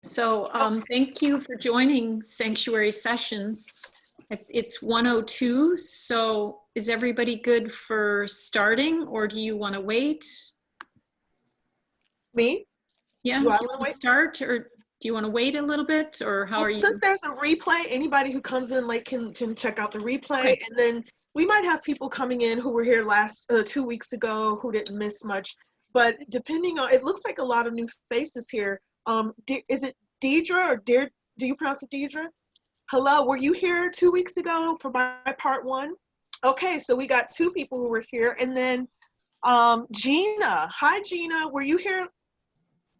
So thank you for joining Sanctuary Sessions. It's 1:02, so is everybody good for starting, or do you want to wait? Me? Yeah, do you want to start, or do you want to wait a little bit, or how are you? Since there's a replay, anybody who comes in late can check out the replay, Okay. and then we might have people coming in who were here 2 weeks ago who didn't miss much. But depending on, it looks like a lot of new faces here. Is it Deidre or do you pronounce it Deidre? Hello, were you here 2 weeks ago for my part one? Okay, so we got 2 people who were here, and then Gina. Hi, Gina. Were you here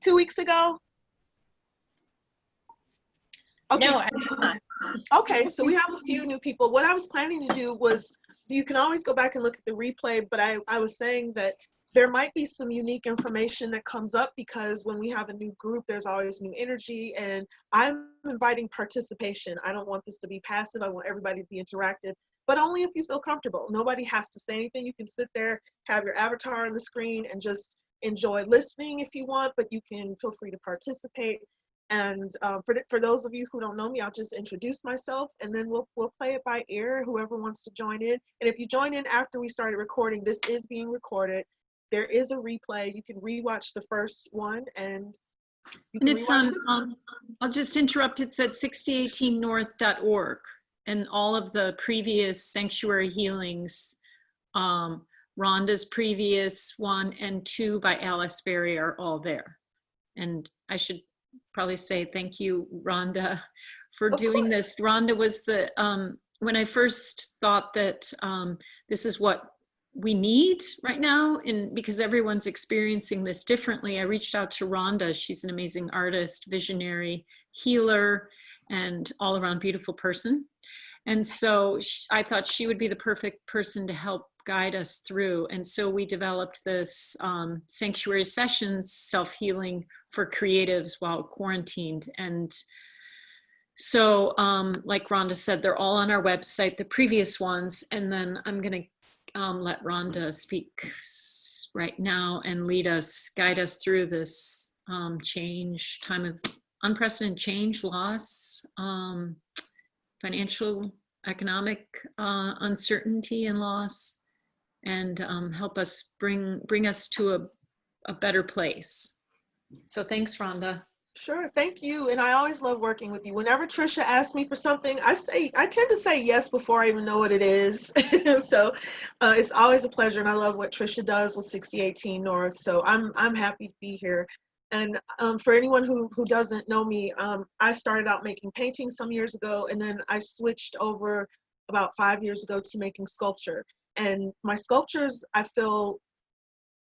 2 weeks ago? Okay. No, I'm not. Okay, so we have a few new people. What I was planning to do was, you can always go back and look at the replay, but I was saying that there might be some unique information that comes up because when we have a new group, there's always new energy, and I'm inviting participation. I don't want this to be passive. I want everybody to be interactive, but only if you feel comfortable. Nobody has to say anything. You can sit there, have your avatar on the screen, and just enjoy listening if you want, but you can feel free to participate. And for those of you who don't know me, I'll just introduce myself, and then we'll play it by ear, whoever wants to join in. And if you join in after we started recording, this is being recorded. There is a replay. You can rewatch the first one, and you can it's rewatch on, this. I'll just interrupt. It's at 6018north.org, and all of the previous sanctuary healings, Rhonda's previous 1 and 2 by Alice Berry are all there. And I should probably say thank you, Rhonda, for doing this. Rhonda was the, when I first thought that this is what we need right now, and because everyone's experiencing this differently, I reached out to Rhonda. She's an amazing artist, visionary, healer, and all around beautiful person. And so I thought she would be the perfect person to help guide us through. And so we developed this Sanctuary Sessions self-healing for creatives while quarantined. And so like Rhonda said, they're all on our website, the previous ones. And then I'm going to let Rhonda speak right now and guide us through this change, time of unprecedented change, loss, financial, economic uncertainty and loss, and help us bring us to a better place. So thanks, Rhonda. Sure, thank you. And I always love working with you. Whenever Trisha asks me for something, I tend to say yes before I even know what it is. So it's always a pleasure, and I love what Trisha does with 6018 North. So I'm happy to be here. And for anyone who doesn't know me, I started out making paintings some years ago, and then I switched over about 5 years ago to making sculpture. And my sculptures, I feel,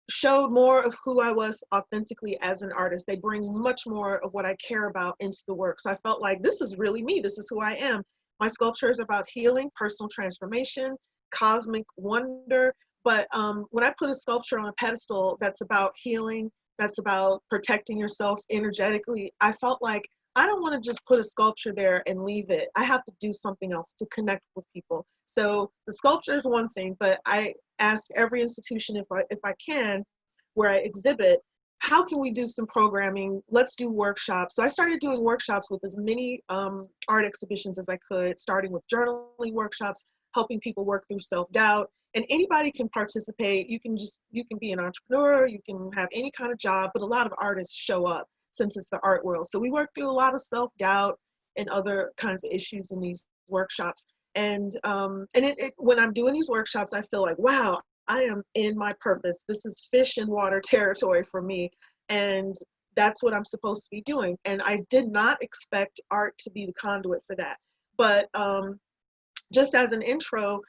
showed more of who I was authentically as an artist. They bring much more of what I care about into the work. So I felt like this is really me. This is who I am. My sculpture is about healing, personal transformation, cosmic wonder. But when I put a sculpture on a pedestal that's about healing, that's about protecting yourself energetically, I felt like I don't want to just put a sculpture there and leave it. I have to do something else to connect with people. So the sculpture is one thing, but I ask every institution if I can, where I exhibit, how can we do some programming? Let's do workshops. So I started doing workshops with as many art exhibitions as I could, starting with journaling workshops, helping people work through self-doubt. And anybody can participate. You can be an entrepreneur, you can have any kind of job, but a lot of artists show up since it's the art world. So we work through a lot of self-doubt and other kinds of issues in these workshops. And when I'm doing these workshops, I feel like, wow, I am in my purpose. This is fish and water territory for me. And that's what I'm supposed to be doing. And I did not expect art to be the conduit for that. But just as an intro,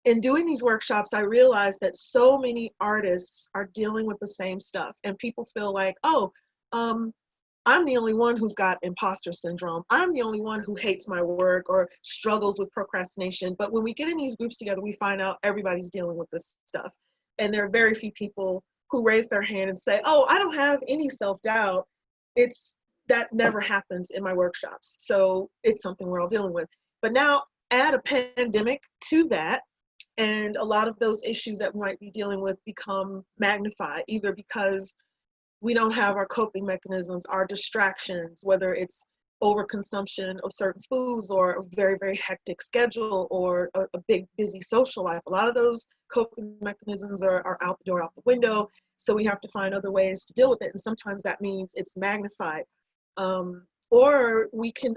in doing these workshops, I realized that so many artists are dealing with the same stuff. And people feel like, oh, I'm the only one who's got imposter syndrome. I'm the only one who hates my work or struggles with procrastination. But when we get in these groups together, we find out everybody's dealing with this stuff. And there are very few people who raise their hand and say, oh, I don't have any self-doubt. That never happens in my workshops. So it's something we're all dealing with. But now add a pandemic to that, and a lot of those issues that we might be dealing with become magnified, either because we don't have our coping mechanisms, our distractions, whether it's overconsumption of certain foods or a very, very hectic schedule or a big, busy social life. A lot of those coping mechanisms are out the door, out the window. So we have to find other ways to deal with it. And sometimes that means it's magnified. Or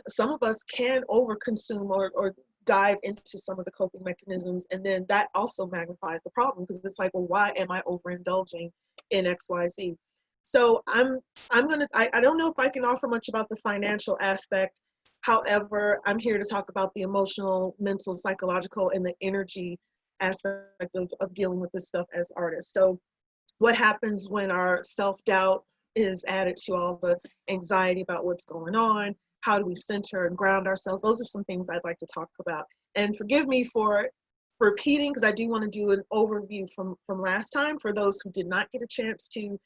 some of us can overconsume or dive into some of the coping mechanisms, and then that also magnifies the problem, because it's like, well, why am I overindulging in XYZ? So I don't know if I can offer much about the financial aspect. However, I'm here to talk about the emotional, mental, psychological, and the energy aspect of dealing with this stuff as artists. So what happens when our self-doubt is added to all the anxiety about what's going on? How do we center and ground ourselves? Those are some things I'd like to talk about. And forgive me for repeating, because I do want to do an overview from last time for those who did not get a chance to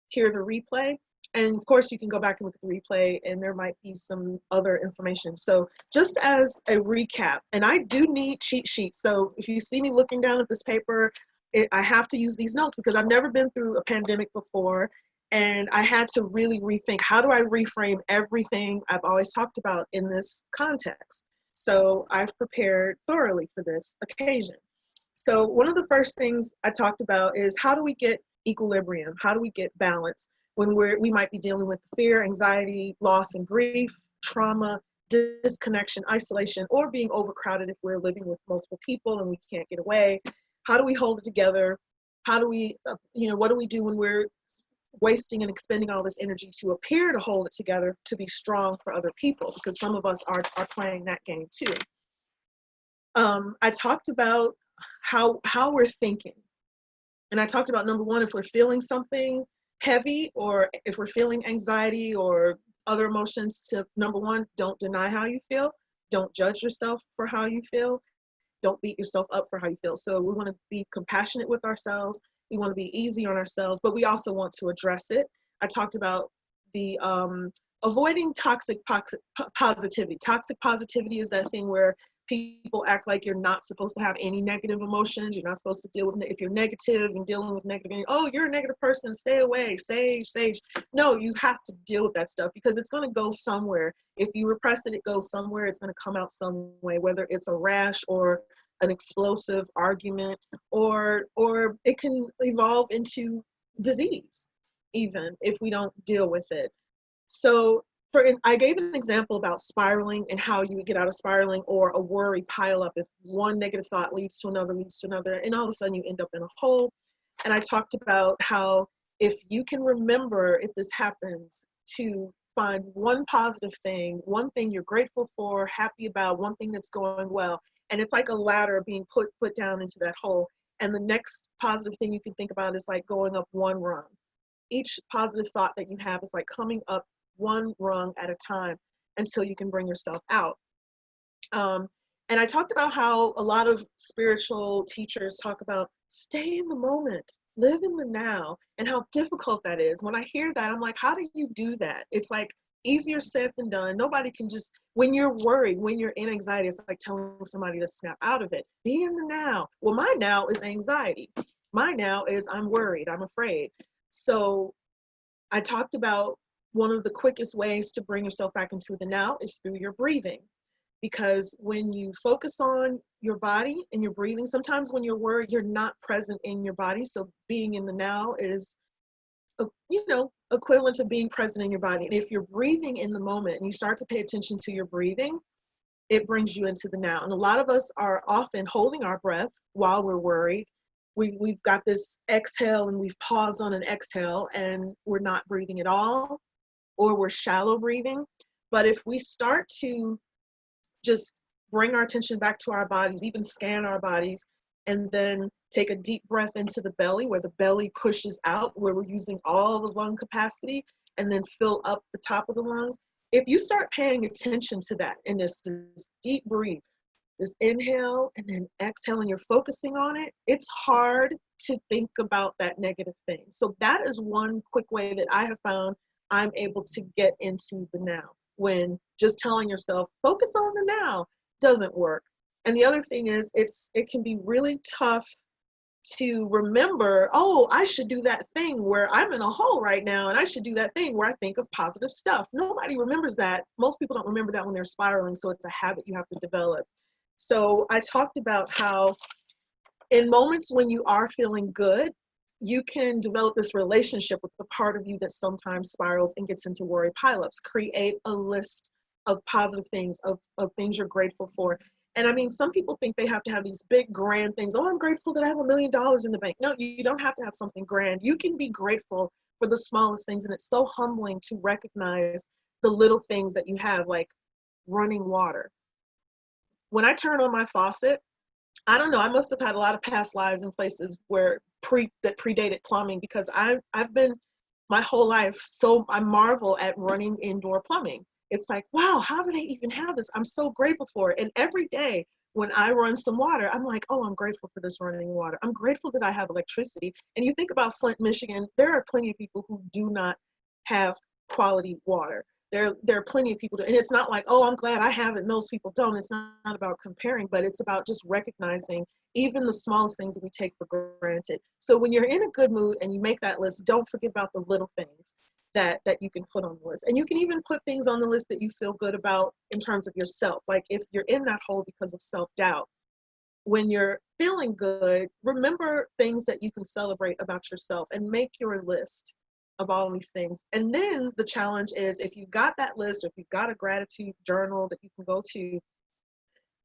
hear the replay. And of course, you can go back and look at the replay, and there might be some other information. So just as a recap, and I do need cheat sheets. So if you see me looking down at this paper, I have to use these notes because I've never been through a pandemic before. And I had to really rethink, how do I reframe everything I've always talked about in this context? So I've prepared thoroughly for this occasion. So one of the first things I talked about is, how do we get equilibrium? How do we get balance when we might be dealing with fear, anxiety, loss and grief, trauma, disconnection, isolation, or being overcrowded if we're living with multiple people and we can't get away? How do we hold it together? How do we, what do we do when we're wasting and expending all this energy to appear to hold it together, to be strong for other people? Because some of us are playing that game too. I talked about how we're thinking. And I talked about, number one, if we're feeling something heavy, or if we're feeling anxiety or other emotions, to, number one, don't deny how you feel. Don't judge yourself for how you feel. Don't beat yourself up for how you feel. So we want to be compassionate with ourselves. We want to be easy on ourselves, but we also want to address it. I talked about the avoiding toxic positivity. Toxic positivity is that thing where people act like you're not supposed to have any negative emotions. You're not supposed to deal with if you're negative and dealing with negative. Oh, you're a negative person. Stay away. Sage. No, you have to deal with that stuff, because it's going to go somewhere. If you repress it, it goes somewhere. It's going to come out some way, whether it's a rash or an explosive argument, or it can evolve into disease, even if we don't deal with it. So I gave an example about spiraling and how you would get out of spiraling, or a worry pile up. If one negative thought leads to another, and all of a sudden you end up in a hole. And I talked about how, if you can remember, if this happens, to find one positive thing, one thing you're grateful for, happy about, one thing that's going well. And it's like a ladder being put down into that hole. And the next positive thing you can think about is like going up one rung. Each positive thought that you have is like coming up one rung at a time until you can bring yourself out. And I talked about how a lot of spiritual teachers talk about stay in the moment, live in the now, and how difficult that is. When I hear that, I'm like, how do you do that? It's like easier said than done. Nobody can just, when you're worried, when you're in anxiety, it's like telling somebody to snap out of it. Be in the now. Well, my now is anxiety. My now is I'm worried, I'm afraid. So I talked about one of the quickest ways to bring yourself back into the now is through your breathing. Because when you focus on your body and your breathing, sometimes when you're worried, you're not present in your body. So being in the now is, equivalent to being present in your body. And if you're breathing in the moment and you start to pay attention to your breathing, it brings you into the now. And a lot of us are often holding our breath while we're worried. We've got this exhale and we've paused on an exhale and we're not breathing at all, or we're shallow breathing. But if we start to just bring our attention back to our bodies, even scan our bodies, and then take a deep breath into the belly, where the belly pushes out, where we're using all the lung capacity, and then fill up the top of the lungs. If you start paying attention to that in this deep breathe, this inhale and then exhale, and you're focusing on it, it's hard to think about that negative thing. So that is one quick way that I have found I'm able to get into the now, when just telling yourself, focus on the now, doesn't work. And the other thing is, it can be really tough to remember, oh, I should do that thing where I'm in a hole right now, and I should do that thing where I think of positive stuff. Nobody remembers that. Most people don't remember that when they're spiraling, so it's a habit you have to develop. So I talked about how in moments when you are feeling good, you can develop this relationship with the part of you that sometimes spirals and gets into worry pileups. Create a list of positive things, of things you're grateful for. And I mean, some people think they have to have these big grand things. Oh, I'm grateful that I have $1 million in the bank. No, you don't have to have something grand. You can be grateful for the smallest things. And it's so humbling to recognize the little things that you have, like running water. When I turn on my faucet, I don't know, I must have had a lot of past lives in places where that predated plumbing, because I've been my whole life, so I marvel at running indoor plumbing. It's like, wow, how do they even have this? I'm so grateful for it. And every day when I run some water, I'm like, oh, I'm grateful for this running water. I'm grateful that I have electricity. And you think about Flint, Michigan, there are plenty of people who do not have quality water. There are plenty of people, and it's not like, oh, I'm glad I have it and those people don't. It's not about comparing, but it's about just recognizing even the smallest things that we take for granted. So when you're in a good mood and you make that list, don't forget about the little things that you can put on the list. And you can even put things on the list that you feel good about in terms of yourself. Like if you're in that hole because of self-doubt, when you're feeling good, remember things that you can celebrate about yourself and make your list of all these things. And then the challenge is, if you've got that list, or if you've got a gratitude journal that you can go to,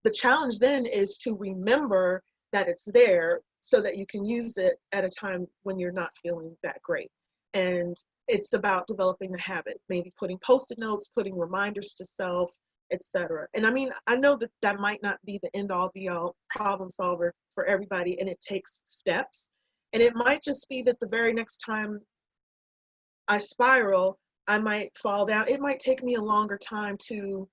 the challenge then is to remember that it's there so that you can use it at a time when you're not feeling that great. And it's about developing the habit, maybe putting post-it notes, putting reminders to self, etc. And I mean, I know that that might not be the end all be all problem solver for everybody, and it takes steps. And it might just be that the very next time I spiral, I might fall down. It might take me a longer time to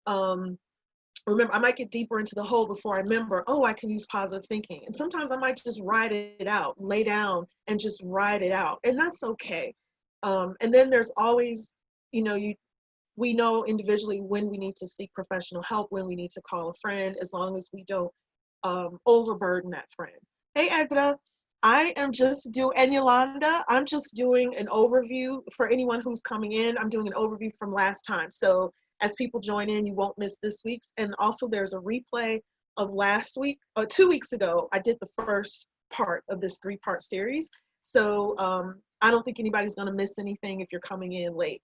remember. I might get deeper into the hole before I remember, oh, I can use positive thinking. And sometimes I might just ride it out, lay down and just ride it out. And that's okay. And then there's always, we know individually when we need to seek professional help, when we need to call a friend, as long as we don't overburden that friend. Hey, Edna. I am just and Yolanda, I'm just doing an overview for anyone who's coming in. I'm doing an overview from last time. So as people join in, you won't miss this week's. And also there's a replay of last week, 2 weeks ago, I did the first part of this 3-part series. So I don't think anybody's gonna miss anything if you're coming in late.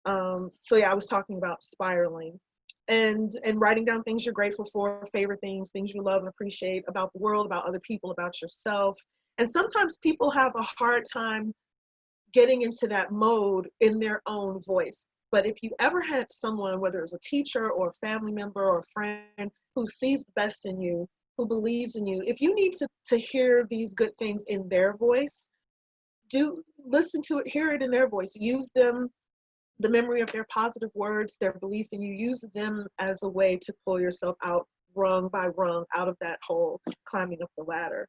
So yeah, I was talking about spiraling and writing down things you're grateful for, favorite things you love and appreciate about the world, about other people, about yourself. And sometimes people have a hard time getting into that mode in their own voice. But if you ever had someone, whether it's a teacher or a family member or a friend, who sees the best in you, who believes in you, if you need to hear these good things in their voice, listen to it, hear it in their voice, use them, the memory of their positive words, their belief in you, use them as a way to pull yourself out rung by rung out of that hole, climbing up the ladder.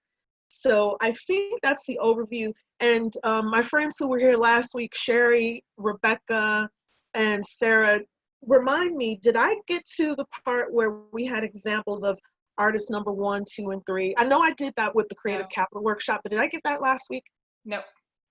So I think that's the overview. And my friends who were here last week, Sherry, Rebecca, and Sarah, remind me, did I get to the part where we had examples of artist number 1, 2, and 3? I know I did that with the Creative Capital Workshop, but did I get that last week? No.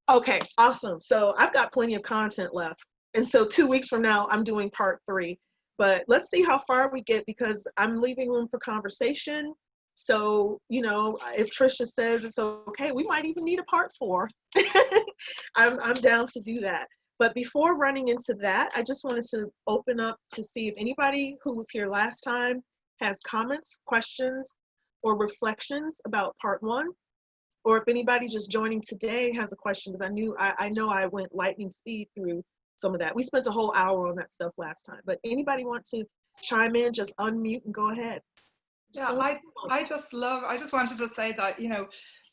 Okay, awesome. So I've got plenty of content left. And so 2 weeks from now, I'm doing part 3. But let's see how far we get, because I'm leaving room for conversation. So, if Trisha says it's okay, we might even need a part 4. I'm down to do that. But before running into that, I just wanted to open up to see if anybody who was here last time has comments, questions, or reflections about part 1. Or if anybody just joining today has a question, because I know I went lightning speed through some of that. We spent a whole hour on that stuff last time. But anybody want to chime in, just unmute and go ahead. Yeah, I just wanted to say that,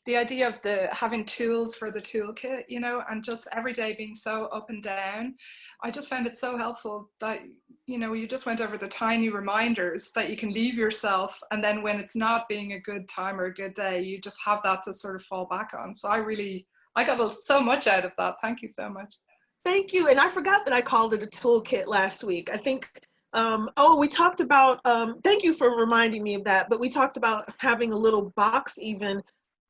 the idea of having tools for the toolkit, and just every day being so up and down, I just found it so helpful that, you just went over the tiny reminders that you can leave yourself. And then when it's not being a good time or a good day, you just have that to sort of fall back on. So I got so much out of that. Thank you so much. Thank you. And I forgot that I called it a toolkit last week. I think, we talked about, thank you for reminding me of that, but we talked about having a little box even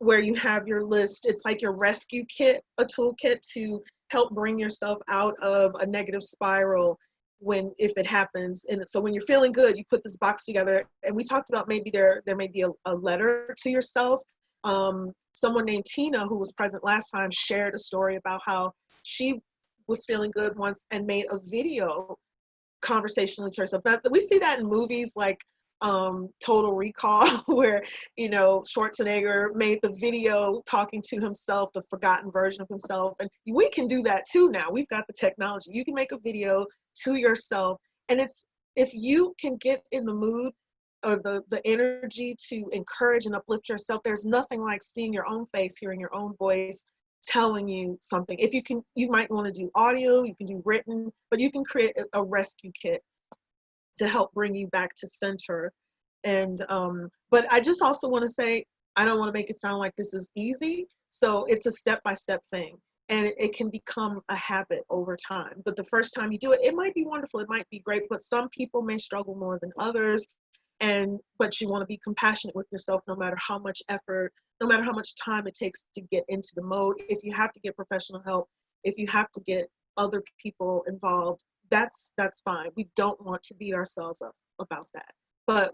where you have your list. It's like your rescue kit, a toolkit to help bring yourself out of a negative spiral if it happens. And so when you're feeling good, you put this box together. And we talked about maybe there may be a letter to yourself. Someone named Tina, who was present last time, shared a story about how she was feeling good once and made a video conversationally to herself. But we see that in movies like Total Recall, where, you know, Schwarzenegger made the video talking to himself, the forgotten version of himself. And we can do that too now. We've got the technology. You can make a video to yourself. And it's, if you can get in the mood or the energy to encourage and uplift yourself, there's nothing like seeing your own face, hearing your own voice telling you something. If you can, you might want to do audio, you can do written, but you can create a rescue kit to help bring you back to center. And but I just also want to say, I don't want to make it sound like this is easy. So it's a step-by-step thing, and it can become a habit over time. But the first time you do it, it might be wonderful, it might be great, but some people may struggle more than others. But you want to be compassionate with yourself, no matter how much effort, no matter how much time it takes to get into the mode. If you have to get professional help, if you have to get other people involved, that's fine. We don't want to beat ourselves up about that. But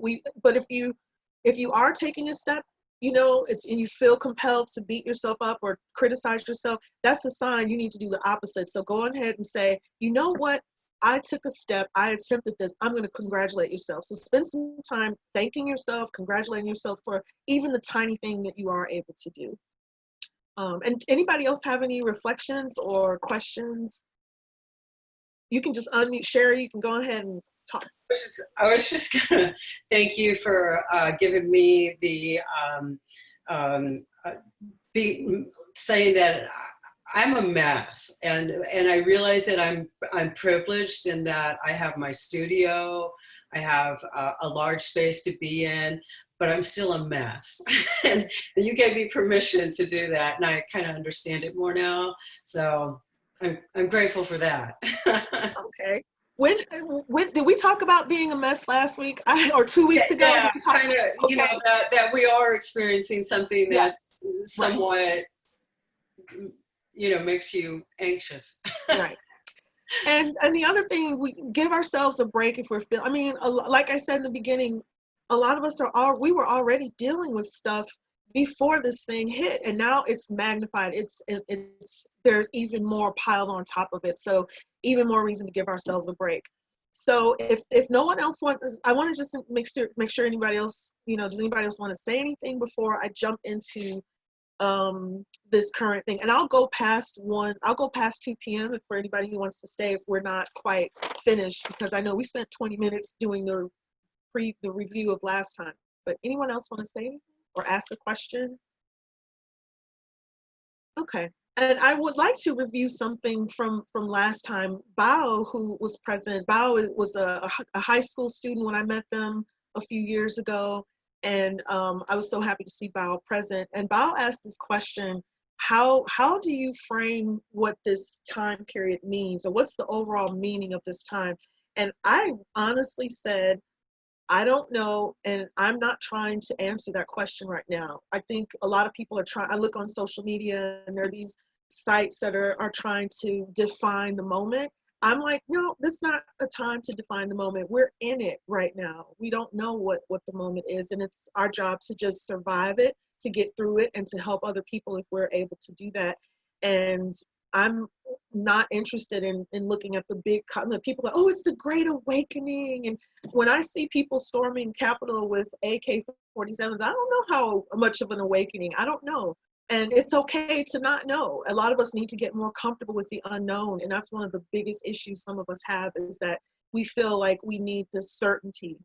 if you are taking a step, you know, and you feel compelled to beat yourself up or criticize yourself, that's a sign you need to do the opposite. So go ahead and say, you know what? I took a step, I attempted this, I'm going to congratulate yourself. So spend some time thanking yourself, congratulating yourself for even the tiny thing that you are able to do. And anybody else have any reflections or questions? You can just unmute. Sherry, you can go ahead and talk. I was just going to thank you for giving me the, saying that I'm a mess, and I realize that I'm privileged in that I have my studio, I have a large space to be in, but I'm still a mess. And you gave me permission to do that, and I kind of understand it more now. So I'm grateful for that. Okay. When did we talk about being a mess last week or 2 weeks ago? Yeah, did we talk kind of. okay. You know that we are experiencing something that's somewhat, you know, makes you anxious. Right. And the other thing, we give ourselves a break if we're feeling, I mean, like I said in the beginning, a lot of us we were already dealing with stuff before this thing hit, and now it's magnified. There's even more piled on top of it. So even more reason to give ourselves a break. So if no one else wants, I want to just make sure anybody else, you know, does anybody else want to say anything before I jump into this current thing? And I'll go past 2 p.m. for anybody who wants to stay if we're not quite finished, because I know we spent 20 minutes doing the review of last time. But anyone else want to say anything or ask a question? Okay. And I would like to review something from last time. Bao, who was present, Bao was a high school student when I met them a few years ago. And I was so happy to see Bao present. And Bao asked this question, how do you frame what this time period means, or what's the overall meaning of this time? And I honestly said, I don't know, and I'm not trying to answer that question right now. I think a lot of people are trying. I look on social media and there are these sites that are trying to define the moment. I'm like, no, this is not a time to define the moment. We're in it right now. We don't know what the moment is, and it's our job to just survive it, to get through it, and to help other people if we're able to do that. And I'm not interested in looking at the big people like, oh, it's the Great Awakening. And when I see people storming Capitol with AK-47s, I don't know how much of an awakening. I don't know. And it's okay to not know. A lot of us need to get more comfortable with the unknown. And that's one of the biggest issues some of us have, is that we feel like we need this certainty.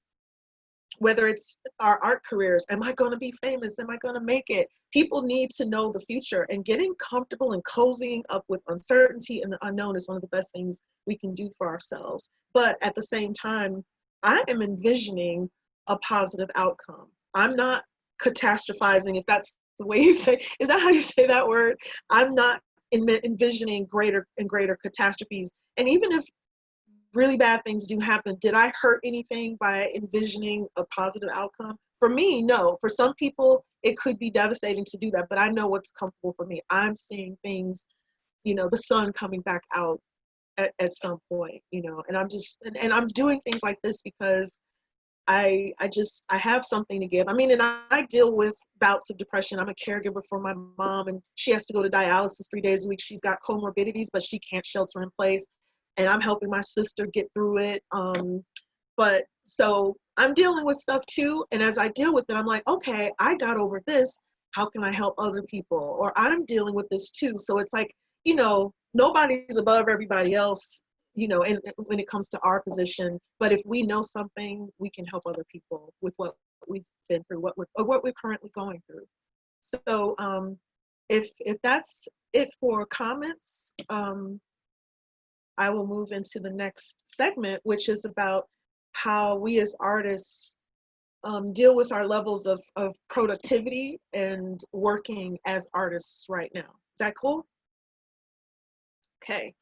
Whether it's our art careers, am I going to be famous? Am I going to make it? People need to know the future, and getting comfortable and cozying up with uncertainty and the unknown is one of the best things we can do for ourselves. But at the same time, I am envisioning a positive outcome. I'm not catastrophizing, if that's the way you say, is that how you say that word? I'm not envisioning greater and greater catastrophes. And even if really bad things do happen, did I hurt anything by envisioning a positive outcome? For me, no. For some people, it could be devastating to do that, but I know what's comfortable for me. I'm seeing things, you know, the sun coming back out at some point, you know, and I'm just, and I'm doing things like this because I have something to give. I mean, and I deal with bouts of depression. I'm a caregiver for my mom, and she has to go to dialysis 3 days a week. She's got comorbidities, but she can't shelter in place. And I'm helping my sister get through it. But so I'm dealing with stuff too. And as I deal with it, I'm like, okay, I got over this. How can I help other people? Or I'm dealing with this too. So it's like, you know, nobody's above everybody else, you know, and when it comes to our position. But if we know something, we can help other people with what we've been through, what we're currently going through. So if that's it for comments, I will move into the next segment, which is about how we as artists deal with our levels of productivity and working as artists right now. Is that cool? Okay.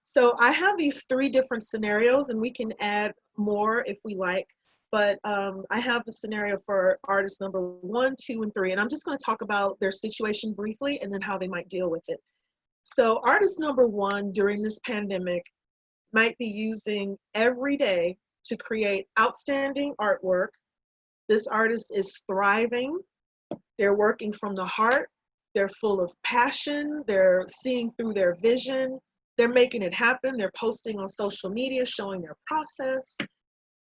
So I have these 3 different scenarios, and we can add more if we like, but I have the scenario for artist number 1, 2, and 3, and I'm just going to talk about their situation briefly and then how they might deal with it. So artist number 1 during this pandemic might be using every day to create outstanding artwork. This artist is thriving. They're working from the heart. They're full of passion. They're seeing through their vision. They're making it happen. They're posting on social media, showing their process.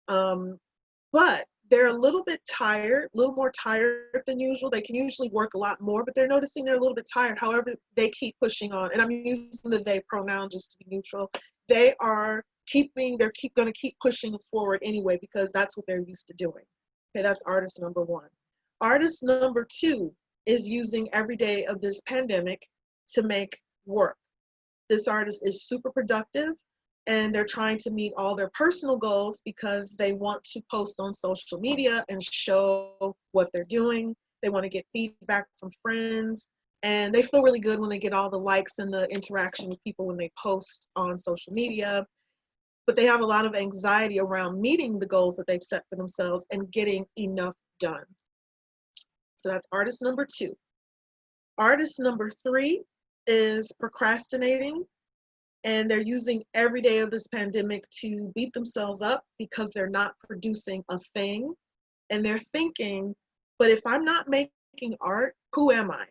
But they're a little bit tired, a little more tired than usual. They can usually work a lot more, but they're noticing they're a little bit tired. However, they keep pushing on. And I'm using the they pronoun just to be neutral. They are going to keep pushing forward anyway, because that's what they're used to doing. Okay, that's artist number 1. Artist number 2 is using every day of this pandemic to make work. This artist is super productive, and they're trying to meet all their personal goals because they want to post on social media and show what they're doing. They want to get feedback from friends, and they feel really good when they get all the likes and the interaction with people when they post on social media. But they have a lot of anxiety around meeting the goals that they've set for themselves and getting enough done. So that's artist number 2. Artist number 3 is procrastinating, and they're using every day of this pandemic to beat themselves up because they're not producing a thing. And they're thinking, but if I'm not making art, who am I?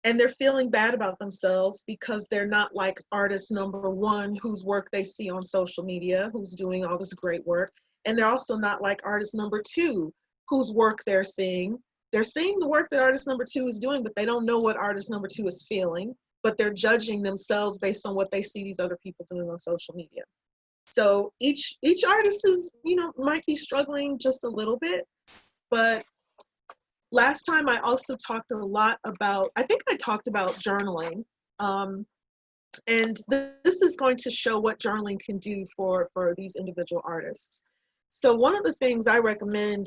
And they're feeling bad about themselves because they're not like artist number 1, whose work they see on social media, who's doing all this great work. And they're also not like artist number 2, whose work they're seeing. They're seeing the work that artist number 2 is doing, but they don't know what artist number 2 is feeling, but they're judging themselves based on what they see these other people doing on social media. So each artist is, you know, might be struggling just a little bit. But last time I also talked a lot about, I think I talked about journaling. And this is going to show what journaling can do for these individual artists. So one of the things I recommend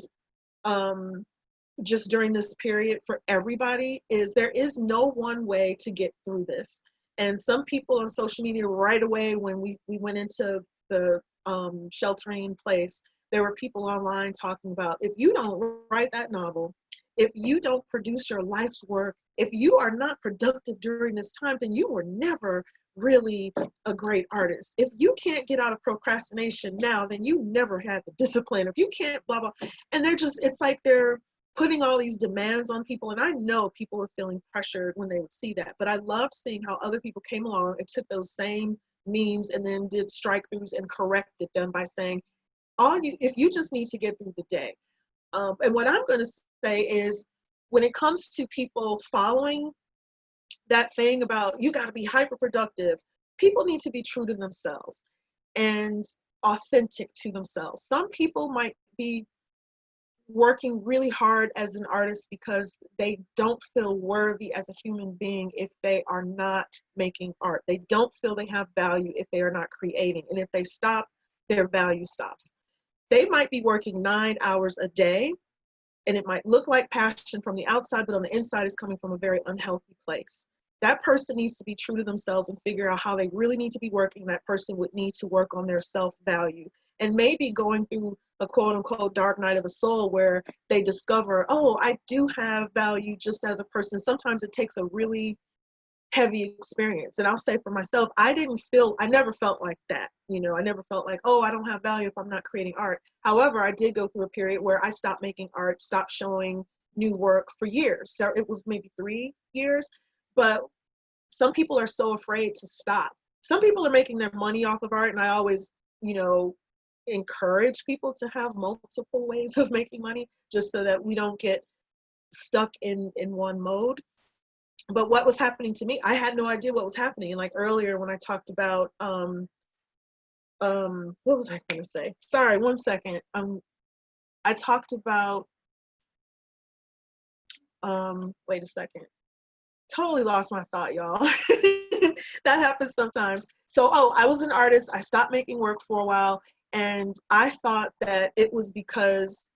just during this period for everybody is there is no one way to get through this. And some people on social media right away when we went into the sheltering in place, there were people online talking about, if you don't write that novel, if you don't produce your life's work, if you are not productive during this time, then you were never really a great artist. If you can't get out of procrastination now, then you never had the discipline. If you can't blah, blah. And they're just, it's like they're putting all these demands on people. And I know people were feeling pressured when they would see that. But I loved seeing how other people came along and took those same memes and then did strike-throughs and corrected them by saying, if you just need to get through the day. And what I'm going to say is, when it comes to people following that thing about you got to be hyper productive, people need to be true to themselves and authentic to themselves. Some people might be working really hard as an artist because they don't feel worthy as a human being if they are not making art. They don't feel they have value if they are not creating. And if they stop, their value stops. They might be working 9 hours a day, and it might look like passion from the outside, but on the inside is coming from a very unhealthy place. That person needs to be true to themselves and figure out how they really need to be working. That person would need to work on their self-value and maybe going through a quote unquote dark night of the soul where they discover, oh, I do have value just as a person. Sometimes it takes a really heavy experience. And I'll say for myself, I never felt like that. You know, I never felt like, oh, I don't have value if I'm not creating art. However, I did go through a period where I stopped making art, stopped showing new work for years. So it was maybe 3 years, but some people are so afraid to stop. Some people are making their money off of art, and I always, you know, encourage people to have multiple ways of making money just so that we don't get stuck in one mode. But what was happening to me, I had no idea what was happening. And like earlier when I talked about what was I going to say? Sorry, one second. I talked about wait a second. Totally lost my thought, y'all. That happens sometimes. So, I was an artist. I stopped making work for a while, and I thought that it was because,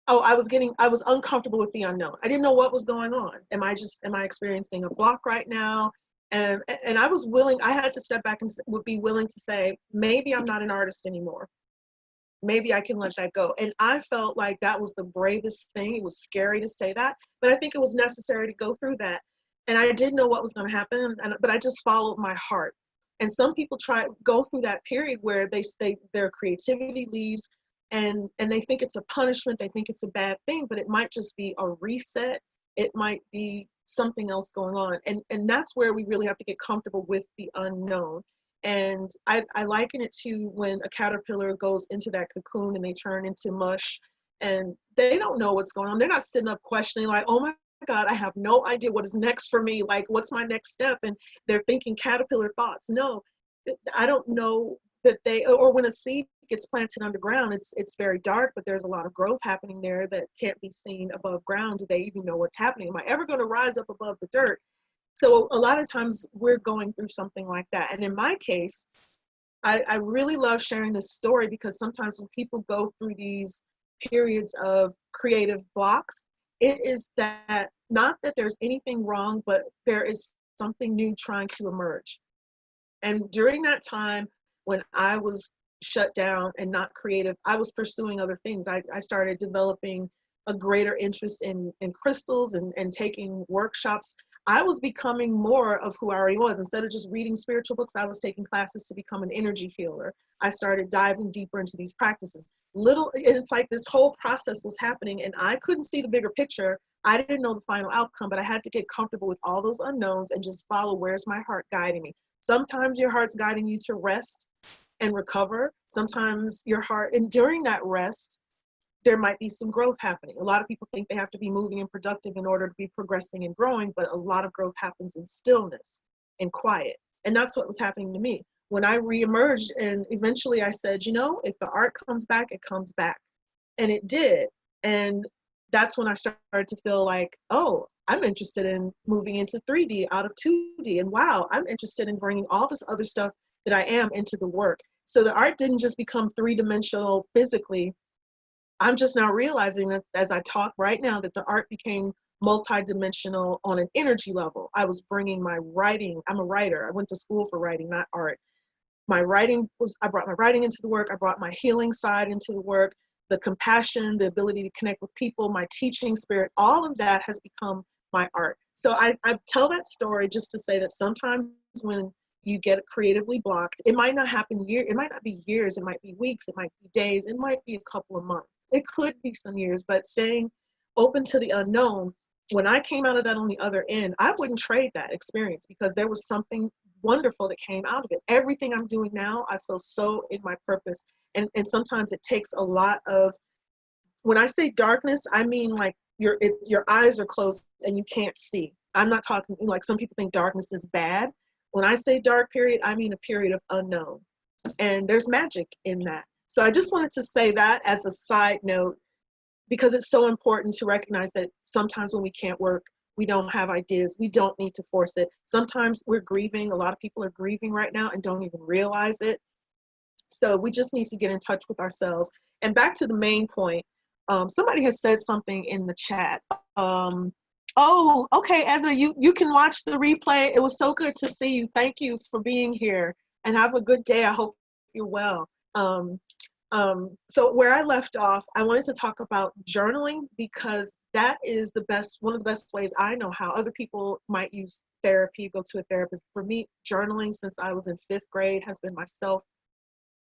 I was uncomfortable with the unknown. I didn't know what was going on. Am I experiencing a block right now? And I was willing, I had to step back and would be willing to say, maybe I'm not an artist anymore. Maybe I can let that go. And I felt like that was the bravest thing. It was scary to say that, but I think it was necessary to go through that. And I didn't know what was going to happen, but I just followed my heart. And some people go through that period where their creativity leaves, and they think it's a punishment. They think it's a bad thing, but it might just be a reset. It might be something else going on. And that's where we really have to get comfortable with the unknown. And I liken it to when a caterpillar goes into that cocoon and they turn into mush, and they don't know what's going on. They're not sitting up questioning like, oh my God, I have no idea what is next for me. Like, what's my next step? And they're thinking caterpillar thoughts. No, I don't know that or when a seed gets planted underground, it's very dark, but there's a lot of growth happening there that can't be seen above ground. Do they even know what's happening? Am I ever going to rise up above the dirt? So a lot of times we're going through something like that. And in my case, I really love sharing this story because sometimes when people go through these periods of creative blocks, it is that not that there's anything wrong, but there is something new trying to emerge. And during that time when I was shut down and not creative, I was pursuing other things. I started developing a greater interest in crystals and taking workshops. I was becoming more of who I already was. Instead of just reading spiritual books, I was taking classes to become an energy healer. I started diving deeper into these practices. It's like this whole process was happening and I couldn't see the bigger picture. I didn't know the final outcome, but I had to get comfortable with all those unknowns and just follow where's my heart guiding me. Sometimes your heart's guiding you to rest and recover. Sometimes your heart, and during that rest, there might be some growth happening. A lot of people think they have to be moving and productive in order to be progressing and growing, but a lot of growth happens in stillness and quiet. And that's what was happening to me. When I reemerged and eventually I said, you know, if the art comes back, it comes back. And it did. And that's when I started to feel like, oh, I'm interested in moving into 3D out of 2D. And wow, I'm interested in bringing all this other stuff that I am into the work. So the art didn't just become 3-dimensional physically. I'm just now realizing that as I talk right now, that the art became multi-dimensional on an energy level. I was bringing my writing. I'm a writer. I went to school for writing, not art. I brought my writing into the work. I brought my healing side into the work, the compassion, the ability to connect with people, my teaching spirit, all of that has become my art. So I tell that story just to say that sometimes when you get creatively blocked, it might not happen it might not be years, it might be weeks, it might be days, it might be a couple of months. It could be some years, but staying open to the unknown, when I came out of that on the other end, I wouldn't trade that experience because there was something wonderful that came out of it. Everything I'm doing now, I feel so in my purpose. And sometimes it takes a lot of, when I say darkness, I mean like your eyes are closed and you can't see. I'm not talking like some people think darkness is bad. When I say dark period, I mean a period of unknown. And there's magic in that. So I just wanted to say that as a side note, because it's so important to recognize that sometimes when we can't work, we don't have ideas, we don't need to force it. Sometimes we're grieving. A lot of people are grieving right now and don't even realize it. So we just need to get in touch with ourselves. And back to the main point, somebody has said something in the chat. Oh, okay, Edna, you can watch the replay. It was so good to see you. Thank you for being here and have a good day. I hope you're well. So where I left off, I wanted to talk about journaling because that is one of the best ways I know how. Other people might use therapy, go to a therapist. For me, journaling since I was in 5th grade has been my self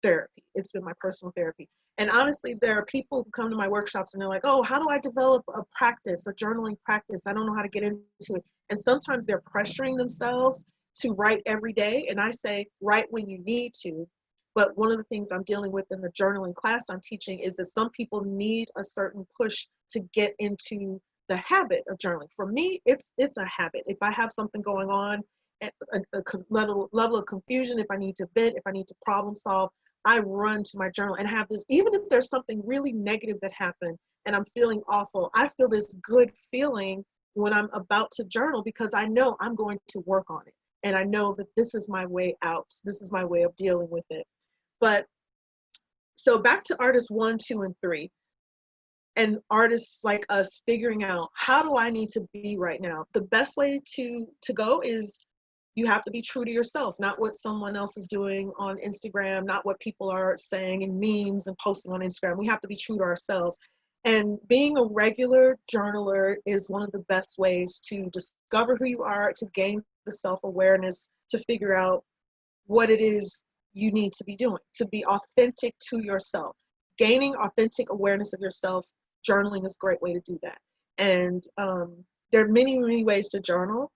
therapy. It's been my personal therapy. And honestly, there are people who come to my workshops and they're like, oh, how do I develop a practice, a journaling practice? I don't know how to get into it. And sometimes they're pressuring themselves to write every day. And I say, write when you need to. But one of the things I'm dealing with in the journaling class I'm teaching is that some people need a certain push to get into the habit of journaling. For me, it's a habit. If I have something going on, a level of confusion, if I need to vent, if I need to problem solve, I run to my journal and have this, even if there's something really negative that happened and I'm feeling awful, I feel this good feeling when I'm about to journal because I know I'm going to work on it. And I know that this is my way out. This is my way of dealing with it. But so back to artists 1, 2, and 3, and artists like us figuring out, how do I need to be right now? The best way to go is you have to be true to yourself, not what someone else is doing on Instagram, not what people are saying in memes and posting on Instagram. We have to be true to ourselves. And being a regular journaler is one of the best ways to discover who you are, to gain the self-awareness, to figure out what it is you need to be doing, to be authentic to yourself. Gaining authentic awareness of yourself, journaling is a great way to do that. And there are many, many ways to journal.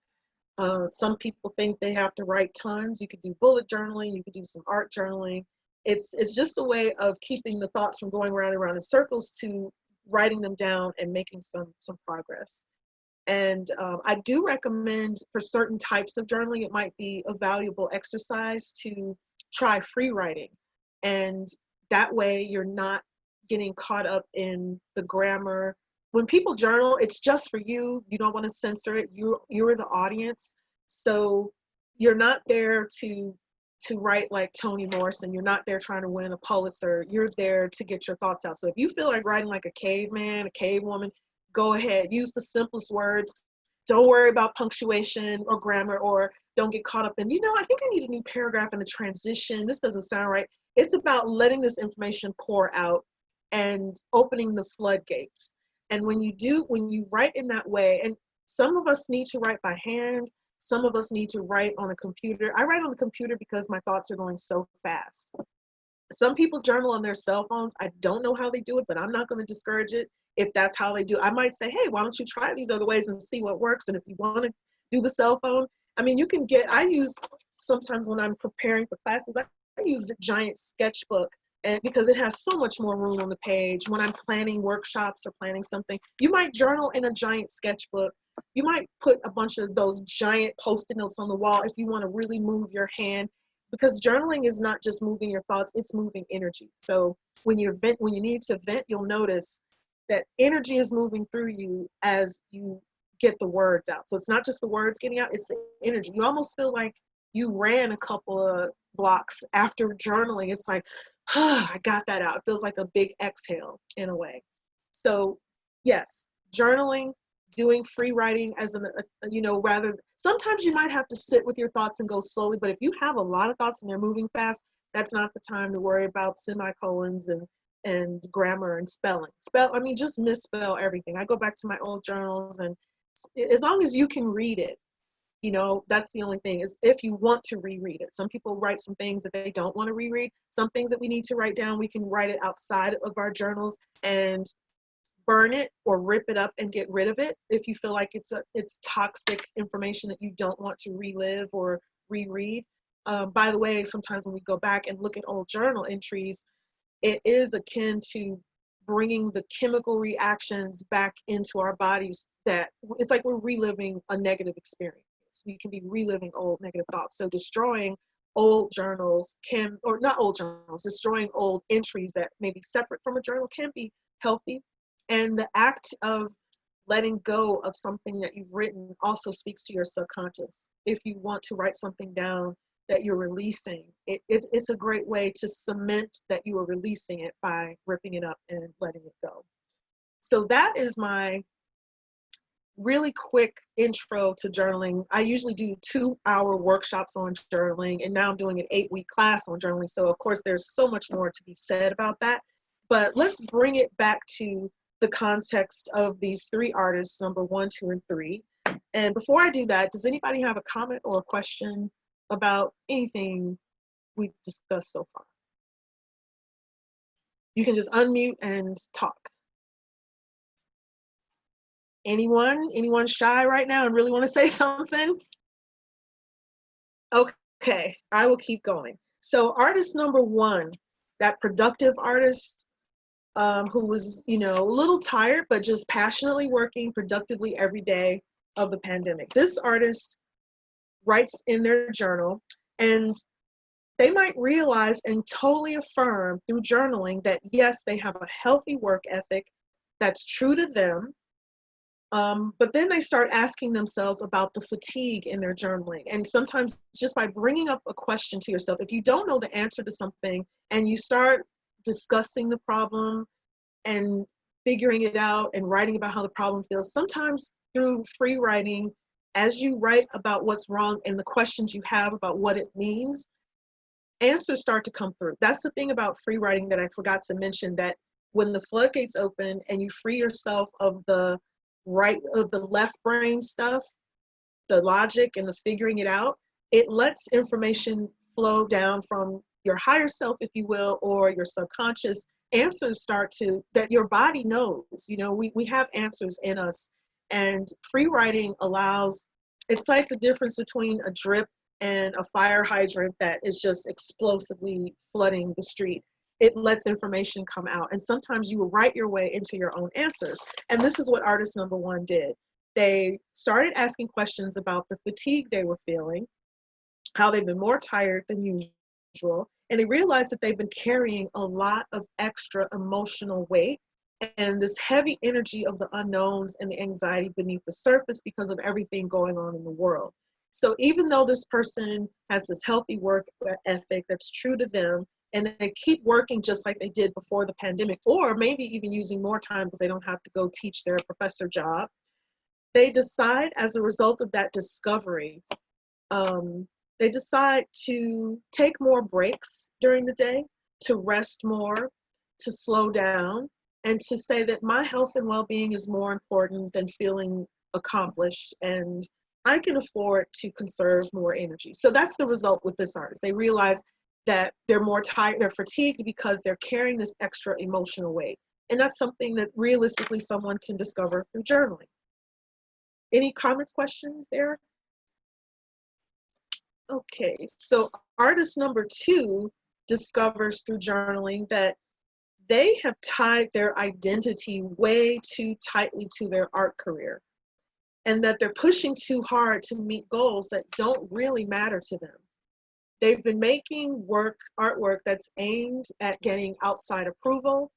Some people think they have to write tons. You could do bullet journaling, you could do some art journaling. It's just a way of keeping the thoughts from going round and round in circles to writing them down and making some progress. And I do recommend for certain types of journaling, it might be a valuable exercise to try free writing. And that way you're not getting caught up in the grammar. When people journal, it's just for you. You don't want to censor it. You're the audience. So you're not there to write like Toni Morrison. You're not there trying to win a Pulitzer. You're there to get your thoughts out. So if you feel like writing like a caveman, a cavewoman, go ahead. Use the simplest words. Don't worry about punctuation or grammar, or don't get caught up in, I think I need a new paragraph in the transition. This doesn't sound right. It's about letting this information pour out and opening the floodgates. And when you write in that way, and some of us need to write by hand, some of us need to write on a computer. I write on the computer because my thoughts are going so fast. Some people journal on their cell phones. I don't know how they do it, but I'm not going to discourage it if that's how they do. I might say, hey, why don't you try these other ways and see what works? And if you want to do the cell phone, I mean, I use, sometimes when I'm preparing for classes, I use a giant sketchbook, and because it has so much more room on the page. When I'm planning workshops or planning something, you might journal in a giant sketchbook. You might put a bunch of those giant Post-it notes on the wall if you want to really move your hand, because journaling is not just moving your thoughts, it's moving energy. So when you need to vent, you'll notice that energy is moving through you as you get the words out. So it's not just the words getting out, it's the energy. You almost feel like you ran a couple of blocks after journaling. It's like, I got that out. It feels like a big exhale in a way. So yes, journaling, doing free writing as sometimes you might have to sit with your thoughts and go slowly, but if you have a lot of thoughts and they're moving fast, that's not the time to worry about semicolons and grammar and spelling. Just misspell everything. I go back to my old journals, and as long as you can read it, that's the only thing, is if you want to reread it. Some people write some things that they don't want to reread. Some things that we need to write down, we can write it outside of our journals and burn it or rip it up and get rid of it if you feel like it's toxic information that you don't want to relive or reread. By the way, sometimes when we go back and look at old journal entries, it is akin to bringing the chemical reactions back into our bodies, that it's like we're reliving a negative experience. We can be reliving old negative thoughts. So destroying old journals destroying old entries that may be separate from a journal can be healthy. And the act of letting go of something that you've written also speaks to your subconscious. If you want to write something down that you're releasing, it's a great way to cement that you are releasing it by ripping it up and letting it go. So that is my really quick intro to journaling. I usually do 2-hour workshops on journaling, and now I'm doing an 8-week class on journaling. So of course there's so much more to be said about that, but let's bring it back to the context of these 3 artists, number 1, 2, and 3. And before I do that, does anybody have a comment or a question about anything we've discussed so far? You can just unmute and talk. Anyone shy right now and really want to say something? Okay, I will keep going. So artist number 1, that productive artist who was, a little tired, but just passionately working productively every day of the pandemic. This artist writes in their journal, and they might realize and totally affirm through journaling that yes, they have a healthy work ethic that's true to them. But then they start asking themselves about the fatigue in their journaling. And sometimes just by bringing up a question to yourself, if you don't know the answer to something and you start discussing the problem and figuring it out and writing about how the problem feels, sometimes through free writing, as you write about what's wrong and the questions you have about what it means, answers start to come through. That's the thing about free writing that I forgot to mention, that when the floodgates open and you free yourself of the left brain stuff, the logic and the figuring it out, it lets information flow down from your higher self, if you will, or your subconscious. Answers start to, that your body knows, we have answers in us. And free writing allows, it's like the difference between a drip and a fire hydrant that is just explosively flooding the street. It lets information come out. And sometimes you will write your way into your own answers. And this is what artist number 1 did. They started asking questions about the fatigue they were feeling, how they've been more tired than usual, and they realized that they've been carrying a lot of extra emotional weight and this heavy energy of the unknowns and the anxiety beneath the surface because of everything going on in the world. So even though this person has this healthy work ethic that's true to them, and they keep working just like they did before the pandemic, or maybe even using more time because they don't have to go teach their professor job, they decide as a result of that discovery, they decide to take more breaks during the day, to rest more, to slow down, and to say that my health and well-being is more important than feeling accomplished, and I can afford to conserve more energy. So that's the result with this artist. They realize that they're more tired, they're fatigued because they're carrying this extra emotional weight. And that's something that realistically someone can discover through journaling. Any comments, questions there? Okay, so artist number 2 discovers through journaling that they have tied their identity way too tightly to their art career, and that they're pushing too hard to meet goals that don't really matter to them. They've been making artwork that's aimed at getting outside approval,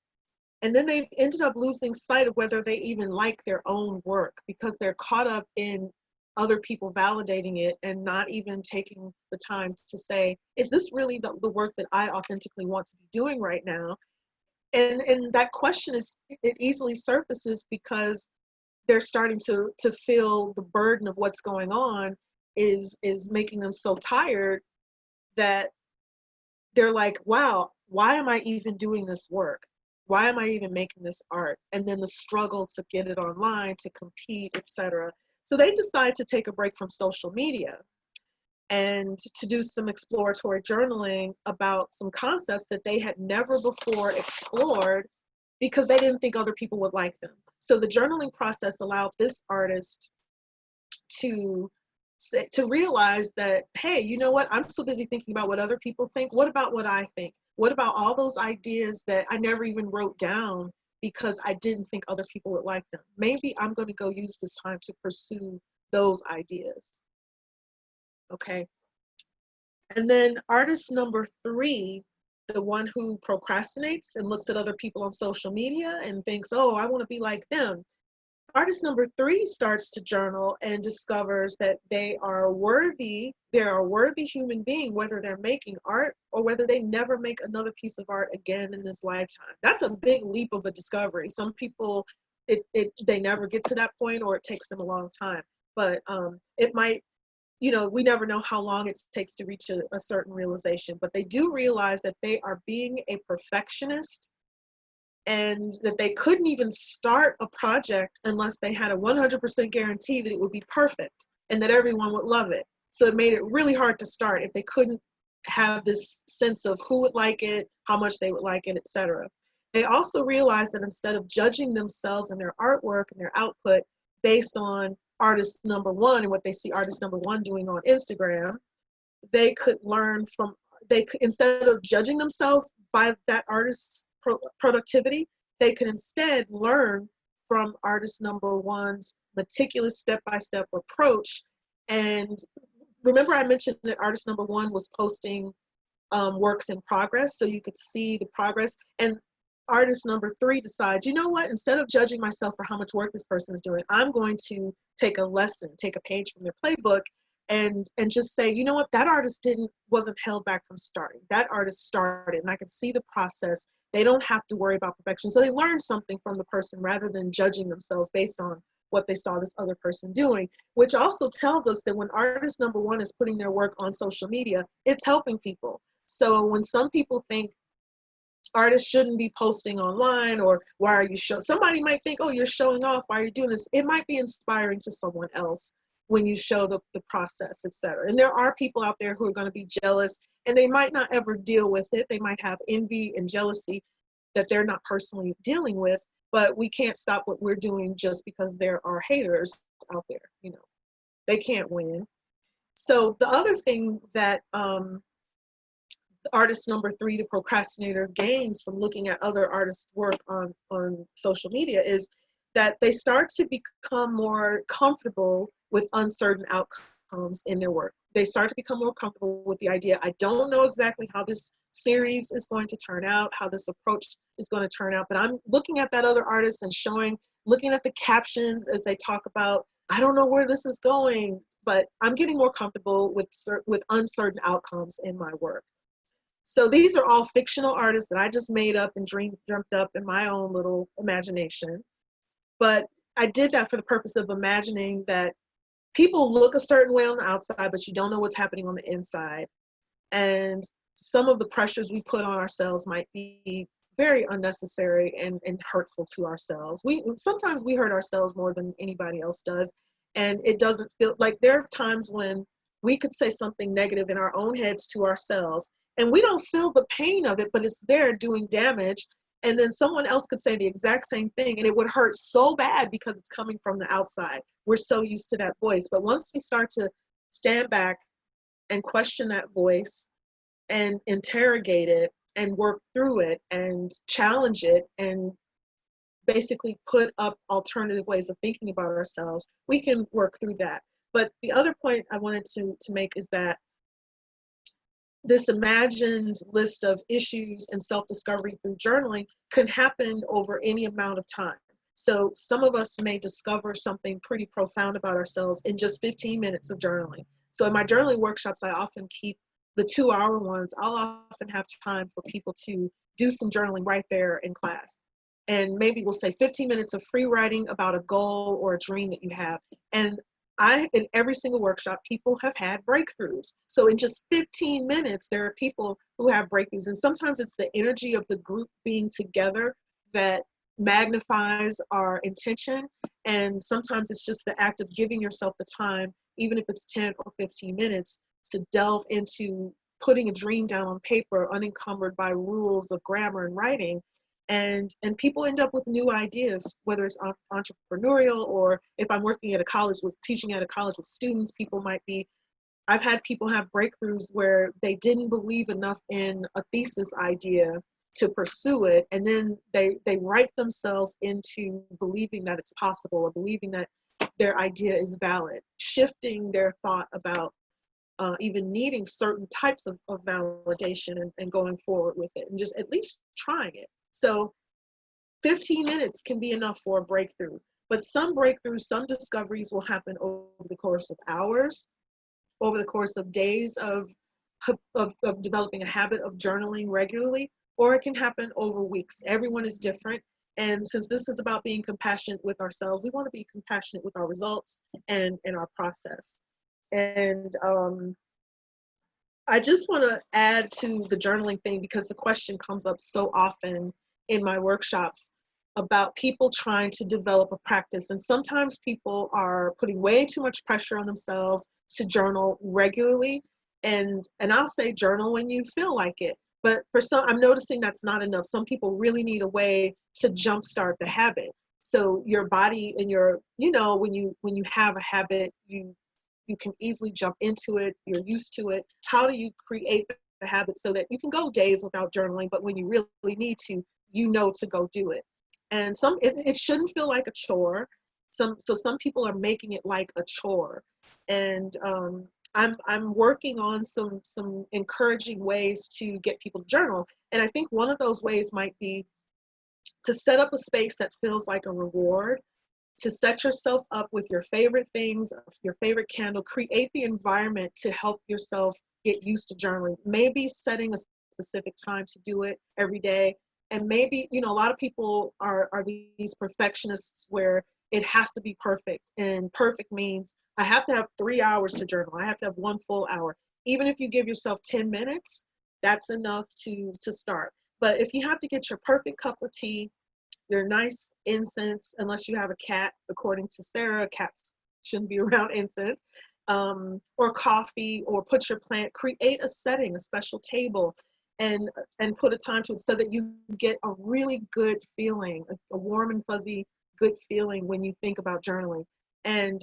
and then they've ended up losing sight of whether they even like their own work because they're caught up in other people validating it and not even taking the time to say, is this really the work that I authentically want to be doing right now? And that question it easily surfaces because they're starting to feel the burden of what's going on is making them so tired that they're like, wow, why am I even doing this work? Why am I even making this art? And then the struggle to get it online, to compete, etc. So they decide to take a break from social media and to do some exploratory journaling about some concepts that they had never before explored because they didn't think other people would like them. So the journaling process allowed this artist to realize that, hey, you know what? I'm so busy thinking about what other people think. What about what I think? What about all those ideas that I never even wrote down because I didn't think other people would like them? Maybe I'm going to go use this time to pursue those ideas. Okay. And then artist number 3, the one who procrastinates and looks at other people on social media and thinks, oh, I want to be like them. Artist number 3 starts to journal and discovers that they are worthy. They're a worthy human being, whether they're making art or whether they never make another piece of art again in this lifetime. That's a big leap of a discovery. Some people they never get to that point, or it takes them a long time. But it might, you know, we never know how long it takes to reach a certain realization, but they do realize that they are being a perfectionist, and that they couldn't even start a project unless they had a 100% guarantee that it would be perfect and that everyone would love it. So it made it really hard to start if they couldn't have this sense of who would like it, how much they would like it, etc. They also realized that instead of judging themselves and their artwork and their output based on artist number one and what they see artist number one doing on Instagram, they could learn from, instead of judging themselves by that artist's productivity, they could instead learn from artist number one's meticulous step-by-step approach. And remember I mentioned that artist number one was posting works in progress, so you could see the progress. And artist number three decides, you know what, instead of judging myself for how much work this person is doing, I'm going to take a lesson, take a page from their playbook, and just say, you know what, that artist wasn't held back from starting. That artist started, and I could see the process. They don't have to worry about perfection. So they learned something from the person rather than judging themselves based on what they saw this other person doing, which also tells us that when artist number one is putting their work on social media, it's helping people. So when some people think artists shouldn't be posting online, or why are you somebody might think, oh, you're showing off, why are you doing this? It might be inspiring to someone else when you show the process, etc. And there are people out there who are going to be jealous, and they might not ever deal with it. They might have envy and jealousy that they're not personally dealing with, but we can't stop what we're doing just because there are haters out there. You know, they can't win. So the other thing that artist number three, the procrastinator, gains from looking at other artists' work on social media is that they start to become more comfortable with uncertain outcomes in their work. They start to become more comfortable with the idea, I don't know exactly how this series is going to turn out, how this approach is going to turn out, but I'm looking at that other artist and looking at the captions as they talk about, I don't know where this is going, but I'm getting more comfortable with uncertain outcomes in my work. So these are all fictional artists that I just made up and dreamed up in my own little imagination. But I did that for the purpose of imagining that people look a certain way on the outside, but you don't know what's happening on the inside. And some of the pressures we put on ourselves might be very unnecessary and hurtful to ourselves. Sometimes we hurt ourselves more than anybody else does. And it doesn't feel like, there are times when we could say something negative in our own heads to ourselves, and we don't feel the pain of it, but it's there doing damage. And then someone else could say the exact same thing, and it would hurt so bad because it's coming from the outside. We're so used to that voice. But once we start to stand back and question that voice and interrogate it and work through it and challenge it and basically put up alternative ways of thinking about ourselves, we can work through that. But the other point I wanted to make is that this imagined list of issues and self-discovery through journaling can happen over any amount of time. So some of us may discover something pretty profound about ourselves in just 15 minutes of journaling. So in my journaling workshops, I often keep the 2-hour ones. I'll often have time for people to do some journaling right there in class. And maybe we'll say 15 minutes of free writing about a goal or a dream that you have. And in every single workshop, people have had breakthroughs. So in just 15 minutes, there are people who have breakthroughs. And sometimes it's the energy of the group being together that magnifies our intention. And sometimes it's just the act of giving yourself the time, even if it's 10 or 15 minutes, to delve into putting a dream down on paper, unencumbered by rules of grammar and writing. And people end up with new ideas, whether it's entrepreneurial, or if I'm working at a college teaching at a college with students, I've had people have breakthroughs where they didn't believe enough in a thesis idea to pursue it. And then they write themselves into believing that it's possible, or believing that their idea is valid, shifting their thought about even needing certain types of validation and going forward with it, and just at least trying it. So 15 minutes can be enough for a breakthrough, but some breakthroughs, some discoveries will happen over the course of hours, over the course of days of developing a habit of journaling regularly, or it can happen over weeks. Everyone is different. And since this is about being compassionate with ourselves, we want to be compassionate with our results and in our process. And I just want to add to the journaling thing, because the question comes up so often in my workshops about people trying to develop a practice. And sometimes people are putting way too much pressure on themselves to journal regularly. And I'll say journal when you feel like it. But for some, I'm noticing that's not enough. Some people really need a way to jumpstart the habit. So your body and your, when you have a habit, you can easily jump into it. You're used to it. How do you create the habit so that you can go days without journaling, but when you really need to, to go do it? And it shouldn't feel like a chore. Some people are making it like a chore. And I'm working on some encouraging ways to get people to journal. And I think one of those ways might be to set up a space that feels like a reward, to set yourself up with your favorite things, your favorite candle, create the environment to help yourself get used to journaling. Maybe setting a specific time to do it every day. And maybe, a lot of people are these perfectionists where it has to be perfect. And perfect means I have to have 3 hours to journal. I have to have 1 full hour. Even if you give yourself 10 minutes, that's enough to start. But if you have to get your perfect cup of tea, your nice incense, unless you have a cat, according to Sarah, cats shouldn't be around incense, or coffee, or put your plant, create a setting, a special table, and put a time to it so that you get a really good feeling, a warm and fuzzy good feeling when you think about journaling. And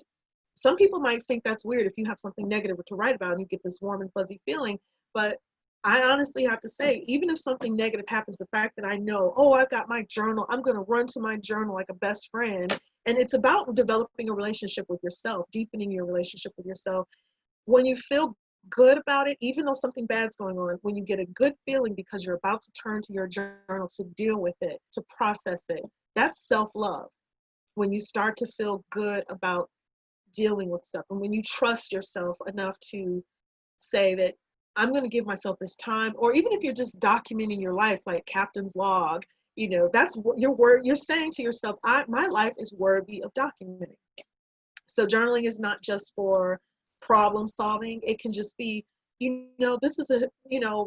some people might think that's weird if you have something negative to write about and you get this warm and fuzzy feeling, but I honestly have to say, even if something negative happens, the fact that I know, I've got my journal, I'm going to run to my journal like a best friend. And it's about developing a relationship with yourself, deepening your relationship with yourself. When you feel good about it, even though something bad's going on, when you get a good feeling because you're about to turn to your journal to deal with it, to process it, that's self-love. When you start to feel good about dealing with stuff, and when you trust yourself enough to say that I'm going to give myself this time, or even if you're just documenting your life, like captain's log, that's what you're saying to yourself, my life is worthy of documenting. So journaling is not just for problem solving. It can just be, this is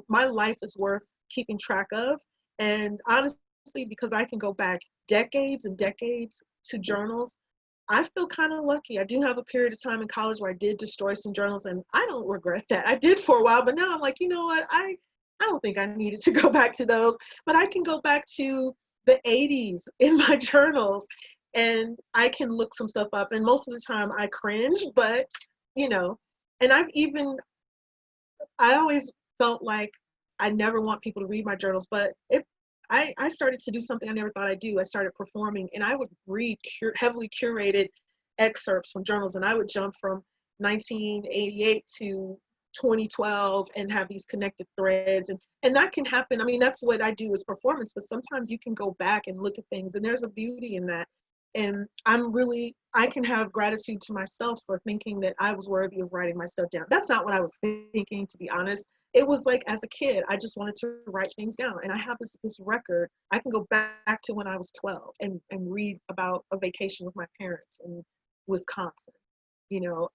my life is worth keeping track of. And honestly, because I can go back decades and decades to journals, I feel kind of lucky. I do have a period of time in college where I did destroy some journals, and I don't regret that. I did for a while, but now I'm like, you know what? I don't think I needed to go back to those, but I can go back to the 80s in my journals, and I can look some stuff up. And most of the time I cringe, but and I always felt like I never want people to read my journals, but I started to do something I never thought I'd do. I started performing, and I would read heavily curated excerpts from journals, and I would jump from 1988 to 2012 and have these connected threads. And that can happen. I mean, that's what I do as performance, but sometimes you can go back and look at things, and there's a beauty in that. And I can have gratitude to myself for thinking that I was worthy of writing my stuff down. That's not what I was thinking, to be honest. It was like, as a kid, I just wanted to write things down. And I have this record. I can go back to when I was 12 and read about a vacation with my parents in Wisconsin,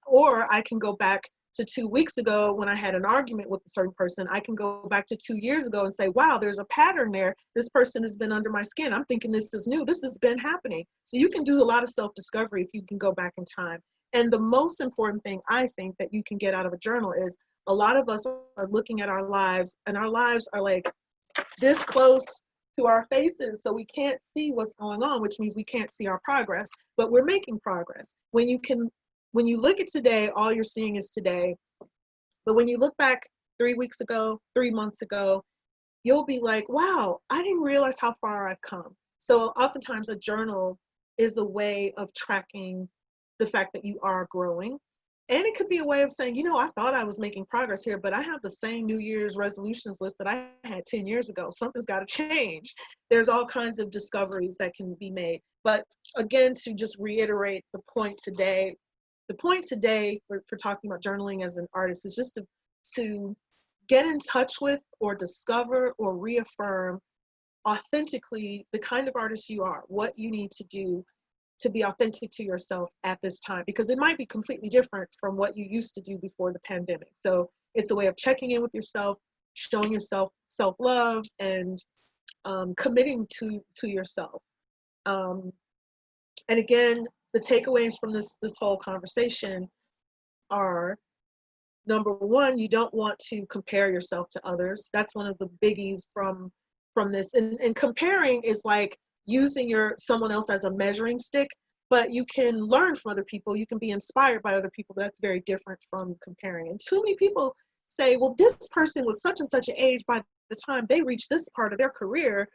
or I can go back to 2 weeks ago when I had an argument with a certain person. I can go back to 2 years ago and say, wow, there's a pattern there. This person has been under my skin. I'm thinking this is new. This has been happening. So you can do a lot of self-discovery if you can go back in time. And the most important thing I think that you can get out of a journal is, a lot of us are looking at our lives, and our lives are like this close to our faces, so we can't see what's going on, which means we can't see our progress, but we're making progress. When you look at today, all you're seeing is today. But when you look back 3 weeks ago, 3 months ago, you'll be like, wow, I didn't realize how far I've come. So oftentimes a journal is a way of tracking the fact that you are growing. And it could be a way of saying, I thought I was making progress here, but I have the same New Year's resolutions list that I had 10 years ago. Something's got to change. There's all kinds of discoveries that can be made. But again, to just reiterate the point today for talking about journaling as an artist is just to get in touch with, or discover, or reaffirm authentically the kind of artist you are, what you need to do to be authentic to yourself at this time, because it might be completely different from what you used to do before the pandemic. So it's a way of checking in with yourself, showing yourself self-love, and committing to yourself. And again, the takeaways from this whole conversation are, number one, you don't want to compare yourself to others. That's one of the biggies from this. And comparing is like using someone else as a measuring stick, but you can learn from other people. You can be inspired by other people. But that's very different from comparing. And too many people say, well, this person was such and such an age by the time they reached this part of their career.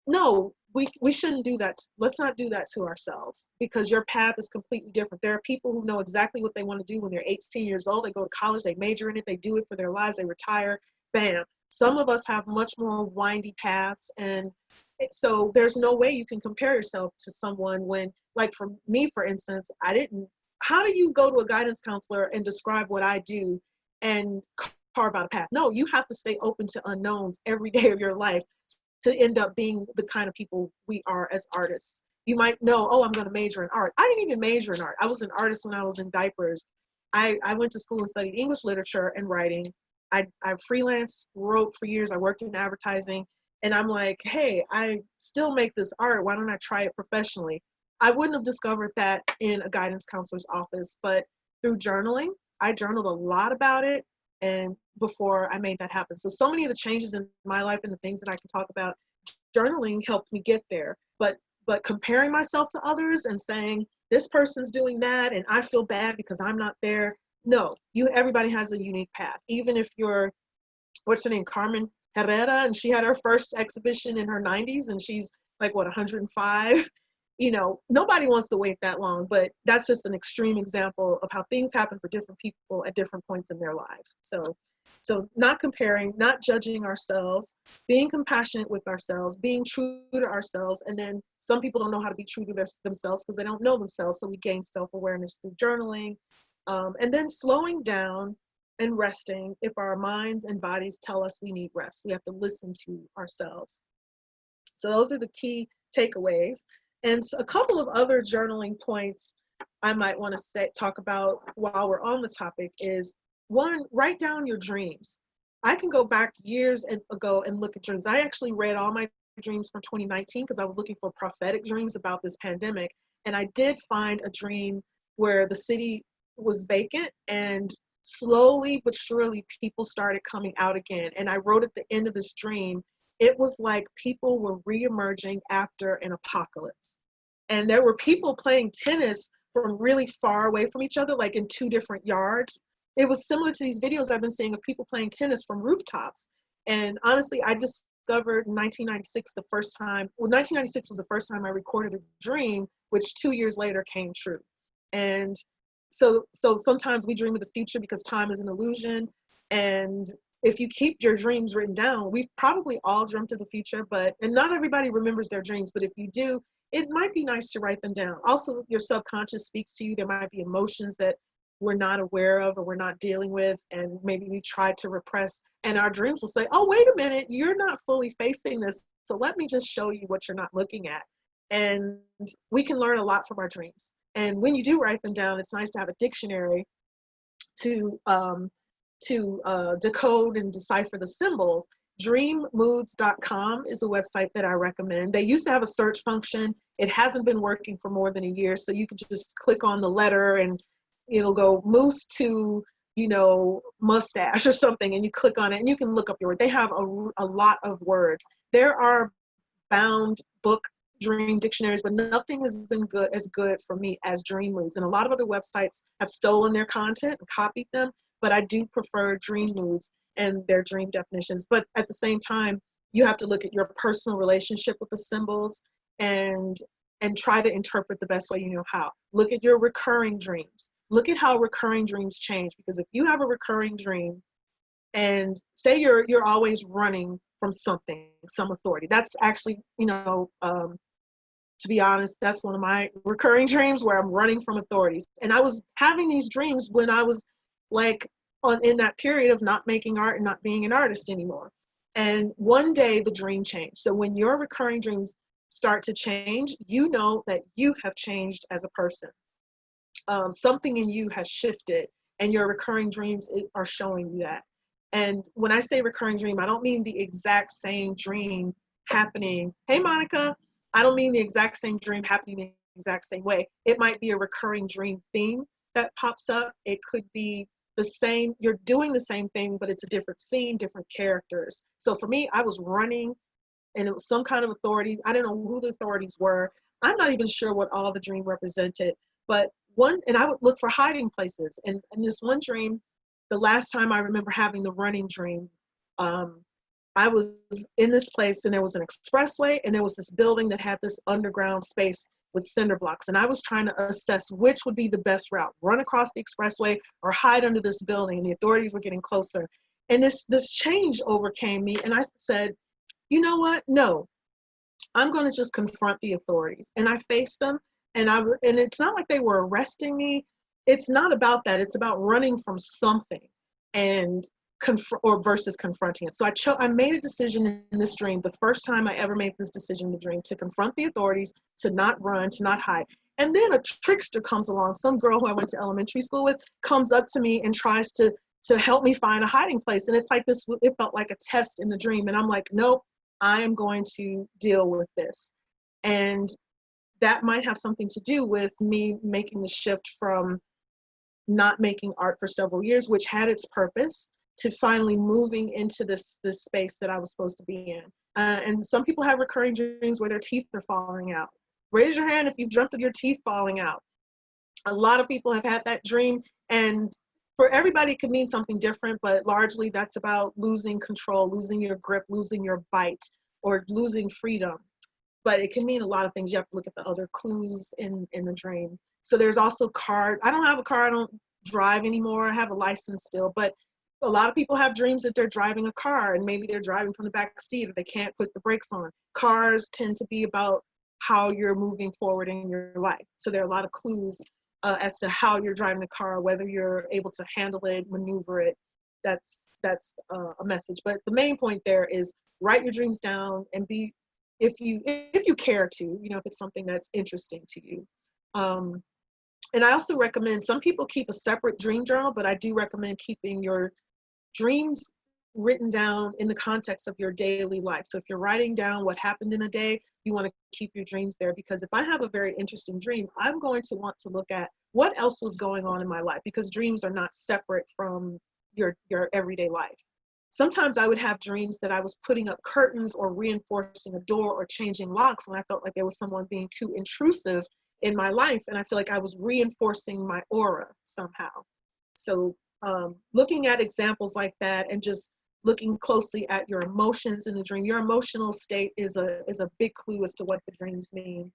No, we shouldn't do that. Let's not do that to ourselves, because your path is completely different. There are people who know exactly what they want to do when they're 18 years old. They go to college, they major in it, they do it for their lives, they retire, bam. Some of us have much more windy paths, and so there's no way you can compare yourself to someone when, like for me, for instance, how do you go to a guidance counselor and describe what I do and carve out a path? No, you have to stay open to unknowns every day of your life to end up being the kind of people we are as artists. You might know, oh, I'm going to major in art. I didn't even major in art. I was an artist when I was in diapers. I went to school and studied English literature and writing. I freelance wrote for years. I worked in advertising. And I'm like, hey, I still make this art. Why don't I try it professionally? I wouldn't have discovered that in a guidance counselor's office, but through journaling, I journaled a lot about it. And before I made that happen. So many of the changes in my life and the things that I can talk about, journaling helped me get there. But comparing myself to others and saying, this person's doing that and I feel bad because I'm not there. No, everybody has a unique path. Even if you're, what's her name, Carmen Herrera, and she had her first exhibition in her 90s and she's like, what, 105? Nobody wants to wait that long, but that's just an extreme example of how things happen for different people at different points in their lives. So not comparing, not judging ourselves, being compassionate with ourselves, being true to ourselves. And then some people don't know how to be true to themselves because they don't know themselves. So we gain self-awareness through journaling, and then slowing down and resting if our minds and bodies tell us we need rest. We have to listen to ourselves. So those are the key takeaways. And a couple of other journaling points I might want to talk about while we're on the topic is, one, write down your dreams. I can go back years ago and look at dreams. I actually read all my dreams from 2019 because I was looking for prophetic dreams about this pandemic. And I did find a dream where the city was vacant and slowly but surely people started coming out again. And I wrote at the end of this dream, it was like people were reemerging after an apocalypse. And there were people playing tennis from really far away from each other, like in 2 different yards. It was similar to these videos I've been seeing of people playing tennis from rooftops. And honestly, I discovered in 1996 1996 was the first time I recorded a dream, which 2 years later came true. And so sometimes we dream of the future because time is an illusion. And if you keep your dreams written down, we've probably all dreamt of the future, and not everybody remembers their dreams, but if you do, it might be nice to write them down. Also, your subconscious speaks to you. There might be emotions that we're not aware of or we're not dealing with, and maybe we tried to repress, and our dreams will say, oh, wait a minute, you're not fully facing this, so let me just show you what you're not looking at. And we can learn a lot from our dreams. And when you do write them down, it's nice to have a dictionary to decode and decipher the symbols. Dreammoods.com is a website that I recommend. They used to have a search function. It hasn't been working for more than a year, so you can just click on the letter and it'll go moose to, mustache or something, and you click on it and you can look up your word. They have a lot of words. There are bound book dream dictionaries, but nothing has been as good for me as Dream Moods. And a lot of other websites have stolen their content and copied them, but I do prefer Dream Moods and their dream definitions. But at the same time, you have to look at your personal relationship with the symbols and try to interpret the best way you know how. Look at your recurring dreams. Look at how recurring dreams change, because if you have a recurring dream and say you're always running from something, some authority, that's actually, to be honest, that's one of my recurring dreams where I'm running from authorities. And I was having these dreams when I was like in that period of not making art and not being an artist anymore. And one day the dream changed. So when your recurring dreams start to change, you know that you have changed as a person. Something in you has shifted, and your recurring dreams are showing you that. And when I say recurring dream, I don't mean the exact same dream happening. Hey, Monica, I don't mean the exact same dream happening the exact same way. It might be a recurring dream theme that pops up. It could be the same, you're doing the same thing, but it's a different scene, different characters. So for me, I was running, and it was some kind of authorities. I didn't know who the authorities were. I'm not even sure what all the dream represented, but and I would look for hiding places. And this one dream, the last time I remember having the running dream, I was in this place, and there was an expressway, and there was this building that had this underground space with cinder blocks. And I was trying to assess which would be the best route, run across the expressway or hide under this building. And the authorities were getting closer. And this change overcame me. And I said, you know what? No, I'm going to just confront the authorities. And I faced them. And it's not like they were arresting me. It's not about that. It's about running from something and versus confronting it. So I made a decision in this dream, the first time I ever made this decision in the dream, to confront the authorities, to not run, to not hide. And then a trickster comes along. Some girl who I went to elementary school with comes up to me and tries to help me find a hiding place. And it's like this, it felt like a test in the dream. And I'm like, nope, I am going to deal with this. And that might have something to do with me making the shift from not making art for several years, which had its purpose, to finally moving into this space that I was supposed to be in. And some people have recurring dreams where their teeth are falling out. Raise your hand if you've dreamt of your teeth falling out. A lot of people have had that dream, and for everybody it could mean something different, but largely that's about losing control, losing your grip, losing your bite, or losing freedom. But it can mean a lot of things. You have to look at the other clues in the dream. So there's also car. I don't have a car. I don't drive anymore. I have a license still. But a lot of people have dreams that they're driving a car, and maybe they're driving from the back seat, or they can't put the brakes on. Cars tend to be about how you're moving forward in your life. So there are a lot of clues as to how you're driving the car, whether you're able to handle it, maneuver it. That's a message. But the main point there is write your dreams down and be, if you care to, if it's something that's interesting to you. And I also recommend, some people keep a separate dream journal, but I do recommend keeping your dreams written down in the context of your daily life. So if you're writing down what happened in a day, you want to keep your dreams there, because if I have a very interesting dream, I'm going to want to look at what else was going on in my life, because dreams are not separate from your everyday life. Sometimes I would have dreams that I was putting up curtains or reinforcing a door or changing locks when I felt like there was someone being too intrusive in my life, and I feel like I was reinforcing my aura somehow. So looking at examples like that, and just looking closely at your emotions in the dream. Your emotional state is a big clue as to what the dreams mean.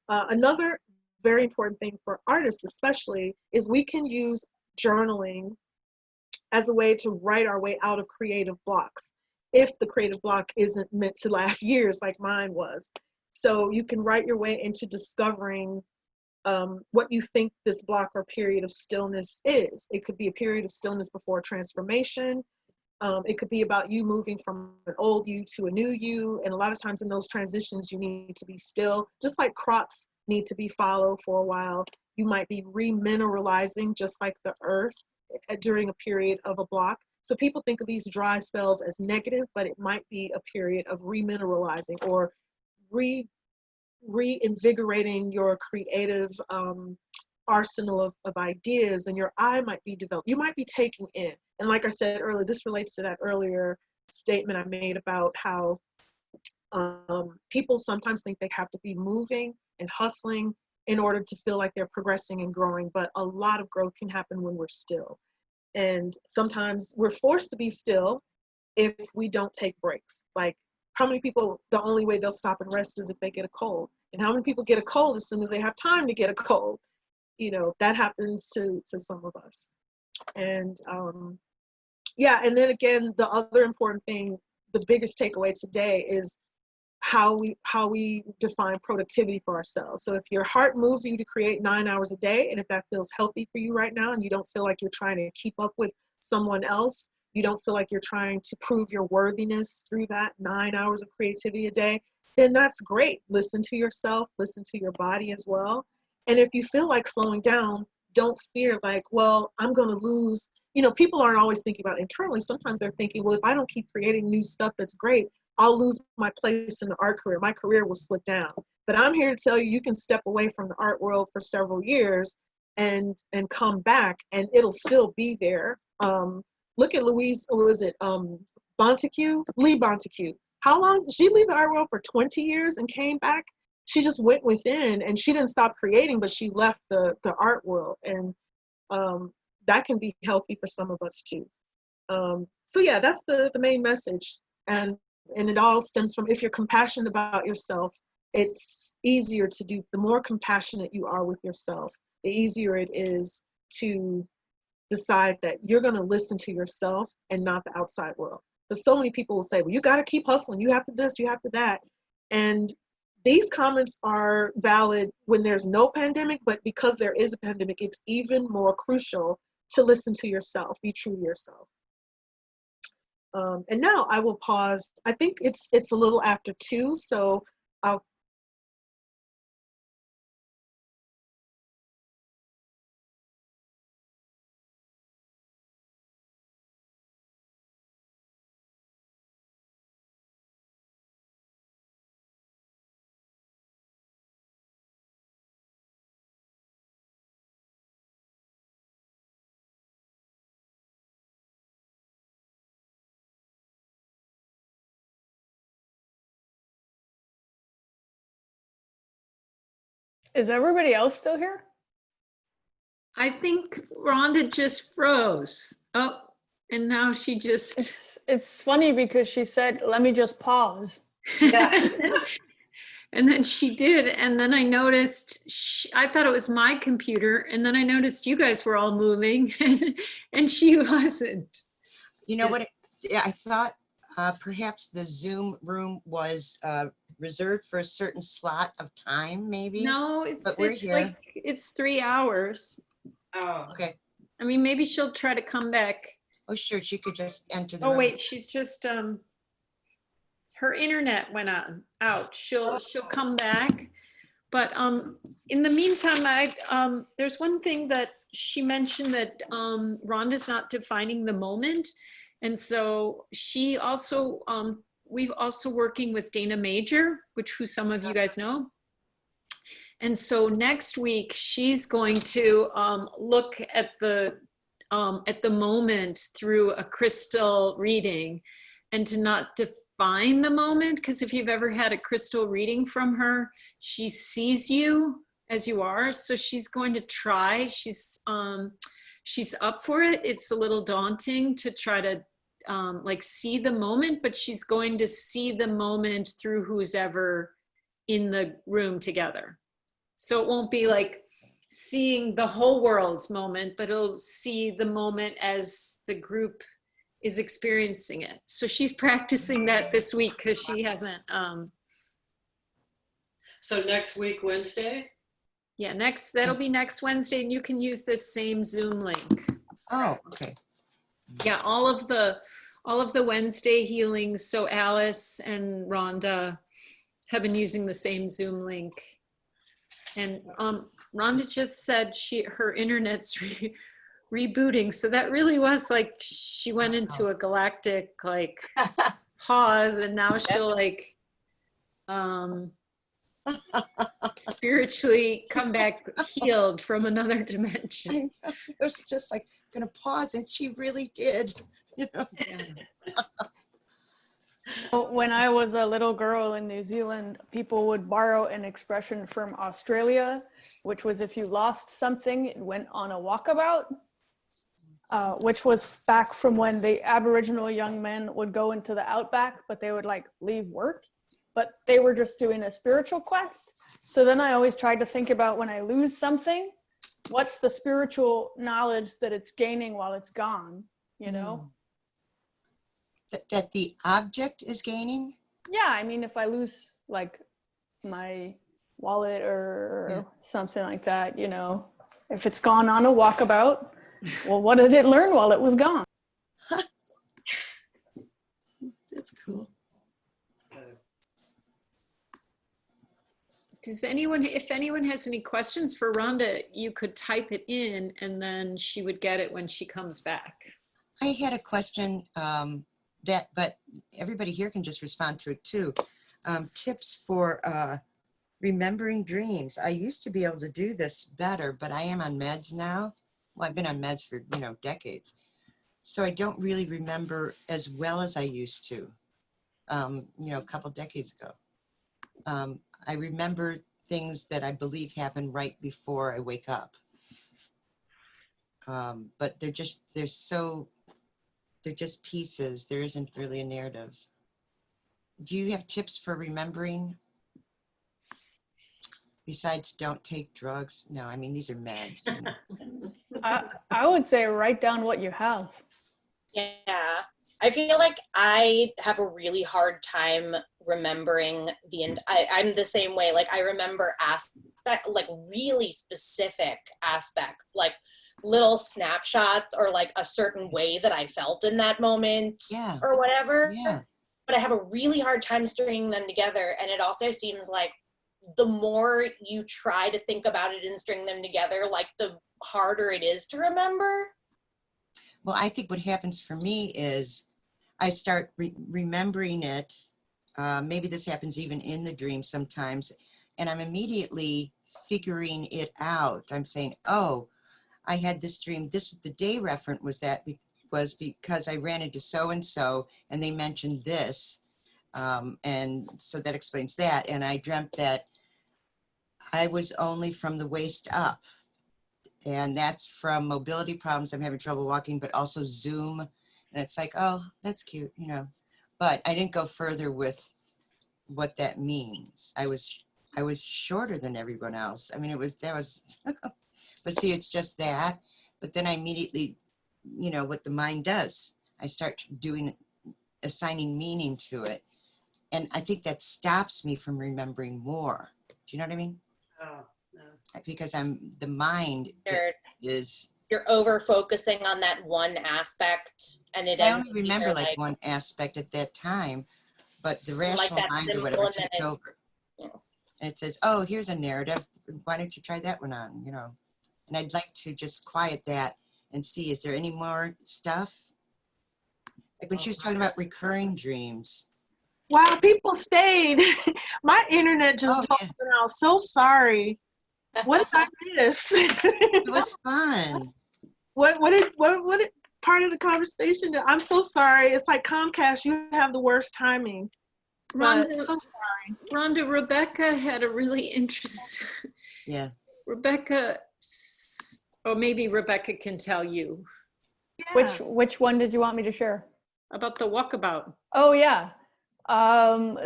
Another very important thing for artists especially is we can use journaling as a way to write our way out of creative blocks, if the creative block isn't meant to last years like mine was. So you can write your way into discovering what you think this block or period of stillness is. It could be a period of stillness before transformation. It could be about you moving from an old you to a new you. And a lot of times in those transitions, you need to be still, just like crops need to be fallow for a while. You might be remineralizing, just like the earth, during a period of a block. So people think of these dry spells as negative, but it might be a period of remineralizing or reinvigorating your creative arsenal of ideas, and your eye might be developed. You might be taking in. And like I said earlier, this relates to that earlier statement I made about how people sometimes think they have to be moving and hustling in order to feel like they're progressing and growing, but a lot of growth can happen when we're still. And sometimes we're forced to be still if we don't take breaks. Like, how many people, the only way they'll stop and rest is if they get a cold? And how many people get a cold as soon as they have time to get a cold? That happens to some of us. And yeah, and then again, the other important thing, the biggest takeaway today is how we define productivity for ourselves. So if your heart moves you to create 9 hours a day, and if that feels healthy for you right now, and you don't feel like you're trying to keep up with someone else, you don't feel like you're trying to prove your worthiness through that 9 hours of creativity a day, then that's great. Listen to yourself, listen to your body as well. And if you feel like slowing down, don't fear like, well, I'm going to lose. You know, people aren't always thinking about internally. Sometimes they're thinking, well, if I don't keep creating new stuff that's great, I'll lose my place in the art career. My career will slip down. But I'm here to tell you, you can step away from the art world for several years and come back, and it'll still be there. Look at Louise, or was it Bonteque? Lee Bonteque. How long did she leave the art world? For 20 years and came back? She just went within, and she didn't stop creating, but she left the art world. And that can be healthy for some of us too. So yeah, that's the main message. And it all stems from, if you're compassionate about yourself, it's easier to do. The more compassionate you are with yourself, the easier it is to decide that you're going to listen to yourself and not the outside world. Because so many people will say, well, you got to keep hustling. You have to this, you have to that. And these comments are valid when there's no pandemic, but because there is a pandemic, it's even more crucial to listen to yourself, be true to yourself. And now I will pause. I think it's a little after 2, so I'll. Is everybody else still here? I think Rhonda just froze. Oh, and now she just. It's funny because she said, let me just pause. Yeah. And then she did. And then I noticed, I thought it was my computer. And then I noticed you guys were all moving and she wasn't. You know what? Yeah, I thought perhaps the Zoom room was reserved for a certain slot of time, maybe. No, but we're it's here. like, it's 3 hours. Oh, Okay. I mean, maybe she'll try to come back. Oh, sure. She could just enter the Oh, room. wait, she's just, her internet went out. She'll come back. But in the meantime, there's one thing that she mentioned, that Rhonda's not defining the moment. And so she also, we've also working with Dana Major, who some of you guys know. And so next week, she's going to look at the moment through a crystal reading, and to not define the moment, because if you've ever had a crystal reading from her, she sees you as you are. So she's going to try, she's up for it. It's a little daunting to try to like see the moment, but she's going to see the moment through who's ever in the room together. So it won't be like seeing the whole world's moment, but it'll see the moment as the group is experiencing it. So she's practicing that this week because she hasn't. so next week, Wednesday? Yeah, that'll be next Wednesday, and you can use this same Zoom link. Oh, okay. Yeah, all of the Wednesday healings. So Alice and Rhonda have been using the same Zoom link. And Rhonda just said her internet's rebooting. So that really was like, she went into a galactic like pause, and now she'll like spiritually come back healed from another dimension. I was just like going to pause, and she really did. You know? When I was a little girl in New Zealand, people would borrow an expression from Australia, which was if you lost something, it went on a walkabout, which was back from when the Aboriginal young men would go into the outback, but they would like leave work, but they were just doing a spiritual quest. So then I always tried to think about, when I lose something, what's the spiritual knowledge that it's gaining while it's gone, you know? That the object is gaining? Yeah, I mean, if I lose like my wallet or something like that, you know, if it's gone on a walkabout, well, what did it learn while it was gone? That's cool. Does anyone, if anyone has any questions for Rhonda, you could type it in and then she would get it when she comes back. I had a question but everybody here can just respond to it too. Tips for remembering dreams. I used to be able to do this better, but I am on meds now. Well, I've been on meds for, decades. So I don't really remember as well as I used to, a couple decades ago. I remember things that I believe happen right before I wake up. But they're just pieces. There isn't really a narrative. Do you have tips for remembering? Besides, don't take drugs. No, I mean, these are meds. I would say write down what you have. Yeah, I feel like I have a really hard time remembering I'm the same way. Like I remember like really specific aspects, like little snapshots or like a certain way that I felt in that moment or whatever. Yeah. But I have a really hard time stringing them together. And it also seems like the more you try to think about it and string them together, like the harder it is to remember. Well, I think what happens for me is I start remembering it. Maybe this happens even in the dream sometimes. And I'm immediately figuring it out. I'm saying, oh, I had this dream. The day referent was because I ran into so-and-so and they mentioned this. And so that explains that. And I dreamt that I was only from the waist up. And that's from mobility problems. I'm having trouble walking, but also Zoom. And it's like, oh, that's cute, But I didn't go further with what that means. I was shorter than everyone else. I mean, but see, it's just that. But then I immediately, what the mind does, I start assigning meaning to it. And I think that stops me from remembering more. Do you know what I mean? Oh, no. Because the mind is. You're over focusing on that one aspect, and it. I only remember like one aspect at that time, but the rational mind or whatever takes over. Yeah. And it says, "Oh, here's a narrative. Why don't you try that one on?" And I'd like to just quiet that and see, is there any more stuff? Like when she was talking about recurring dreams. Wow, people stayed. My internet just told me I was so sorry. What did I miss? It was fun. What part of the conversation? I'm so sorry. It's like Comcast, you have the worst timing. Rhonda, so sorry. Rhonda, Rebecca had a really interesting. Yeah. Rebecca, or maybe Rebecca can tell you. Yeah. Which one did you want me to share? About the walkabout. Oh yeah.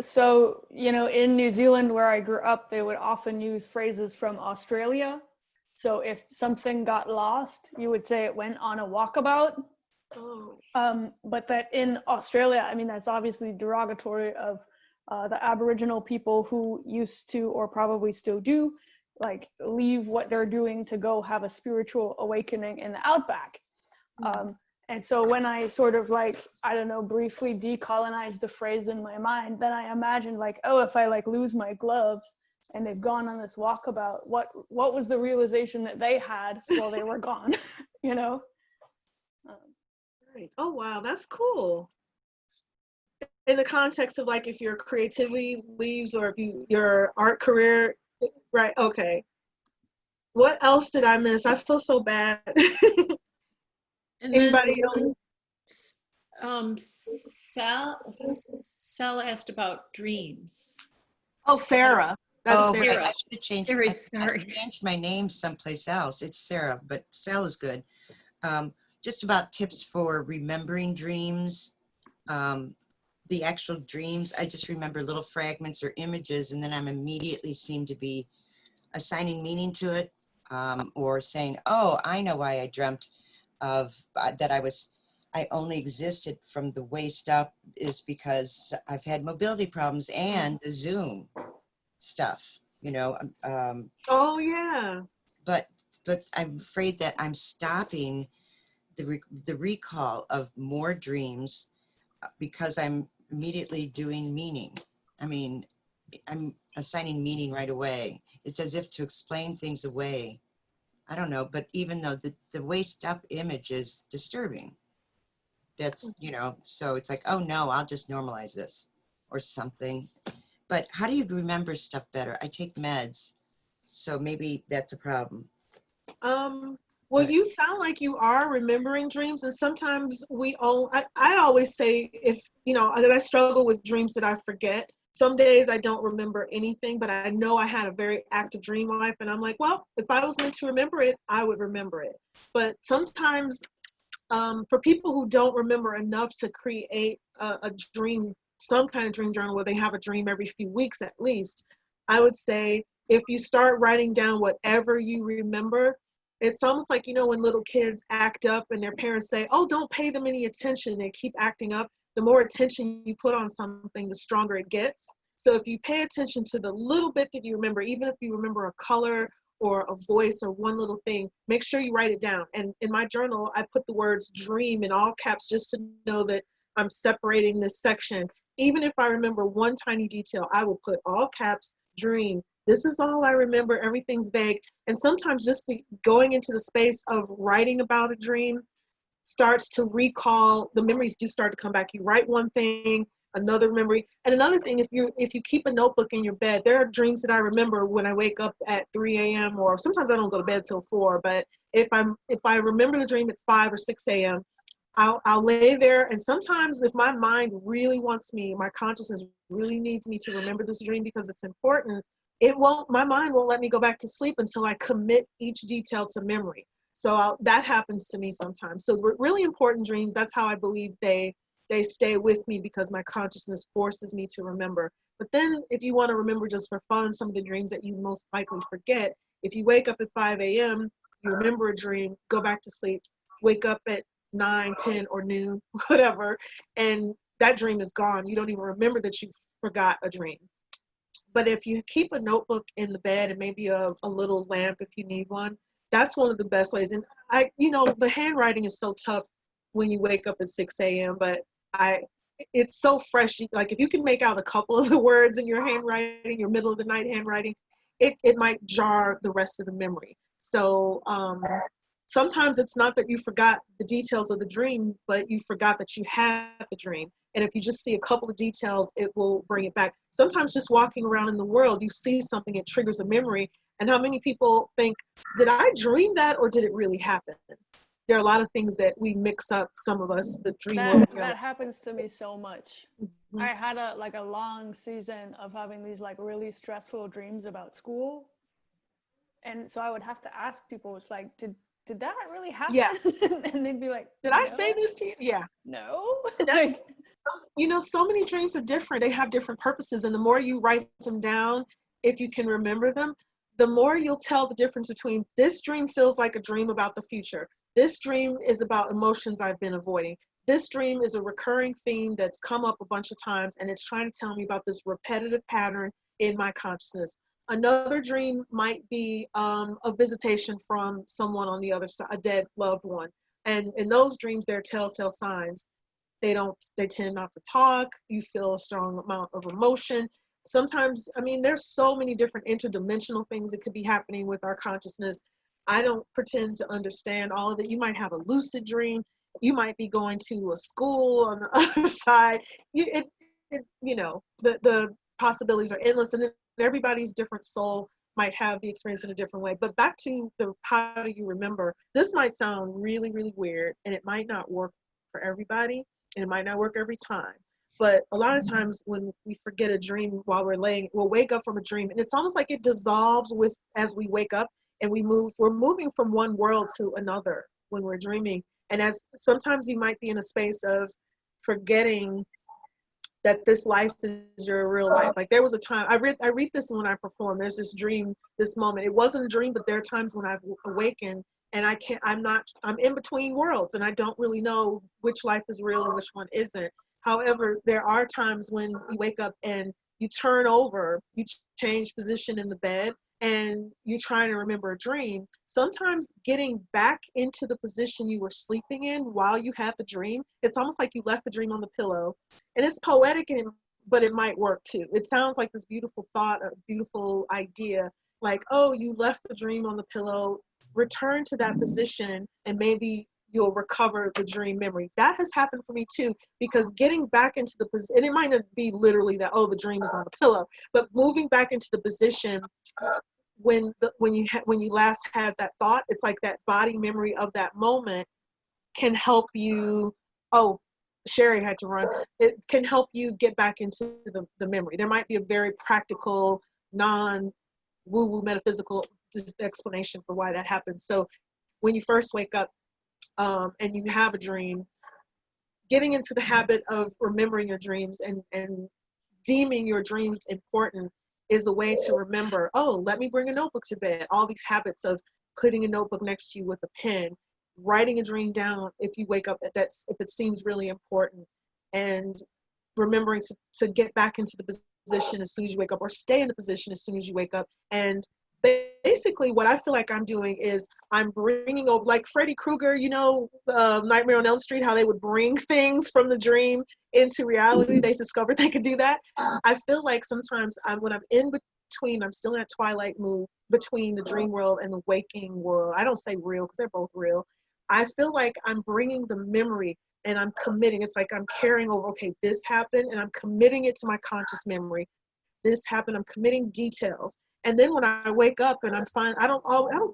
So, in New Zealand where I grew up, they would often use phrases from Australia. So if something got lost, you would say it went on a walkabout. Oh. But that in Australia, I mean, that's obviously derogatory of the Aboriginal people who used to, or probably still do, like leave what they're doing to go have a spiritual awakening in the outback. And so when I sort of briefly decolonized the phrase in my mind, then I imagined if I lose my gloves and they've gone on this walkabout, what was the realization that they had while they were gone, Right. Oh, wow, that's cool. In the context of if your creativity leaves or if your art career, right, okay. What else did I miss? I feel so bad. And anybody else? Sal asked about dreams. Oh, Sarah. That's Sarah. I should have changed. I changed my name someplace else. It's Sarah, but Sal is good. Just about tips for remembering dreams. The actual dreams, I just remember little fragments or images, and then I'm immediately seem to be assigning meaning to it, or saying, "Oh, I know why I dreamt of that I only existed from the waist up is because I've had mobility problems and the Zoom stuff, Oh yeah. But I'm afraid that I'm stopping the recall of more dreams because I'm immediately doing meaning. I mean, I'm assigning meaning right away. It's as if to explain things away. I don't know, but even though the waist up image is disturbing, that's, you know, so it's like, oh no, I'll just normalize this or something. But how do you remember stuff better? I take meds, so maybe that's a problem. Well, But you sound like you are remembering dreams, and sometimes I always say, if, you know, that I struggle with dreams that I forget. Some days I don't remember anything, but I know I had a very active dream life, and I'm like, well, if I was meant to remember it, I would remember it. But sometimes, for people who don't remember enough to create a dream, some kind of dream journal where they have a dream every few weeks at least, I would say if you start writing down whatever you remember, it's almost like, you know, when little kids act up and their parents say, oh, don't pay them any attention, they keep acting up. The more attention you put on something, the stronger it gets. So if you pay attention to the little bit that you remember, even if you remember a color or a voice or one little thing, make sure you write it down. And in my journal, I put the words dream in all caps just to know that I'm separating this section. Even if I remember one tiny detail, I will put all caps dream. This is all I remember. Everything's vague. And sometimes just going into the space of writing about a dream starts to recall, the memories do start to come back. You write one thing, another memory. And another thing, if you keep a notebook in your bed, there are dreams that I remember when I wake up at 3 a.m. or sometimes I don't go to bed till 4, but if I remember the dream at 5 or 6 a.m., I'll lay there, and sometimes if my mind really wants me, my consciousness really needs me to remember this dream because it's important, my mind won't let me go back to sleep until I commit each detail to memory. So that happens to me sometimes. So really important dreams, that's how I believe they stay with me, because my consciousness forces me to remember. But then if you want to remember just for fun, some of the dreams that you most likely forget, if you wake up at 5 a.m., you remember a dream, go back to sleep, wake up at 9, 10, or noon, whatever, and that dream is gone. You don't even remember that you forgot a dream. But if you keep a notebook in the bed and maybe a little lamp if you need one, that's one of the best ways. And the handwriting is so tough when you wake up at 6 a.m., but it's so fresh. Like if you can make out a couple of the words in your handwriting, your middle of the night handwriting, it might jar the rest of the memory. So sometimes it's not that you forgot the details of the dream, but you forgot that you had the dream. And if you just see a couple of details, it will bring it back. Sometimes just walking around in the world, you see something, it triggers a memory. And how many people think, did I dream that or did it really happen? There are a lot of things that we mix up, some of us, the dream world. That happens to me so much. Mm-hmm. I had a long season of having these like really stressful dreams about school. And so I would have to ask people, it's like, did that really happen? Yeah. And they'd be like, did I say this to you? Yeah. No. That's, so many dreams are different. They have different purposes. And the more you write them down, if you can remember them, the more you'll tell the difference between this dream feels like a dream about the future. This dream is about emotions I've been avoiding. This dream is a recurring theme that's come up a bunch of times, and it's trying to tell me about this repetitive pattern in my consciousness. Another dream might be a visitation from someone on the other side, a dead loved one. And in those dreams, there are telltale signs. They tend not to talk. You feel a strong amount of emotion. Sometimes, there's so many different interdimensional things that could be happening with our consciousness. I don't pretend to understand all of it. You might have a lucid dream. You might be going to a school on the other side. The possibilities are endless, and everybody's different soul might have the experience in a different way. But back to how do you remember? This might sound really, really weird, and it might not work for everybody, and it might not work every time. But a lot of times when we forget a dream while we'll wake up from a dream, and it's almost like it dissolves as we wake up, and we're moving from one world to another when we're dreaming. And as sometimes you might be in a space of forgetting that this life is your real life. Like there was a time, I read this when I perform, there's this dream, this moment. It wasn't a dream, but there are times when I've awakened and I'm in between worlds and I don't really know which life is real and which one isn't. However, there are times when you wake up and you turn over, you change position in the bed, and you're trying to remember a dream, sometimes getting back into the position you were sleeping in while you had the dream, it's almost like you left the dream on the pillow. And it's poetic, but it might work too. It sounds like this beautiful thought, a beautiful idea, like, oh, you left the dream on the pillow, return to that position, and maybe you'll recover the dream memory. That has happened for me too, because getting back into the position, and it might not be literally that, oh, the dream is on the pillow, but moving back into the position when you last had that thought, it's like that body memory of that moment can help you. Oh, Sherry had to run. It can help you get back into the memory. There might be a very practical, non-woo-woo metaphysical explanation for why that happens. So when you first wake up and you have a dream, getting into the habit of remembering your dreams and deeming your dreams important is a way to remember, oh, let me bring a notebook to bed. All these habits of putting a notebook next to you with a pen, writing a dream down if you wake up, if it seems really important, and remembering to get back into the position as soon as you wake up, or stay in the position as soon as you wake up. And basically what I feel like I'm doing is I'm bringing over, like Freddy Krueger, Nightmare on Elm Street, how they would bring things from the dream into reality. They discovered they could do that. I feel like sometimes when I'm in between, I'm still in that twilight mood between the dream world and the waking world. I don't say real because they're both real. I feel like I'm bringing the memory and I'm committing. It's like I'm carrying over, okay, this happened, and I'm committing it to my conscious memory. This happened, I'm committing details. And then when I wake up and I'm fine, I don't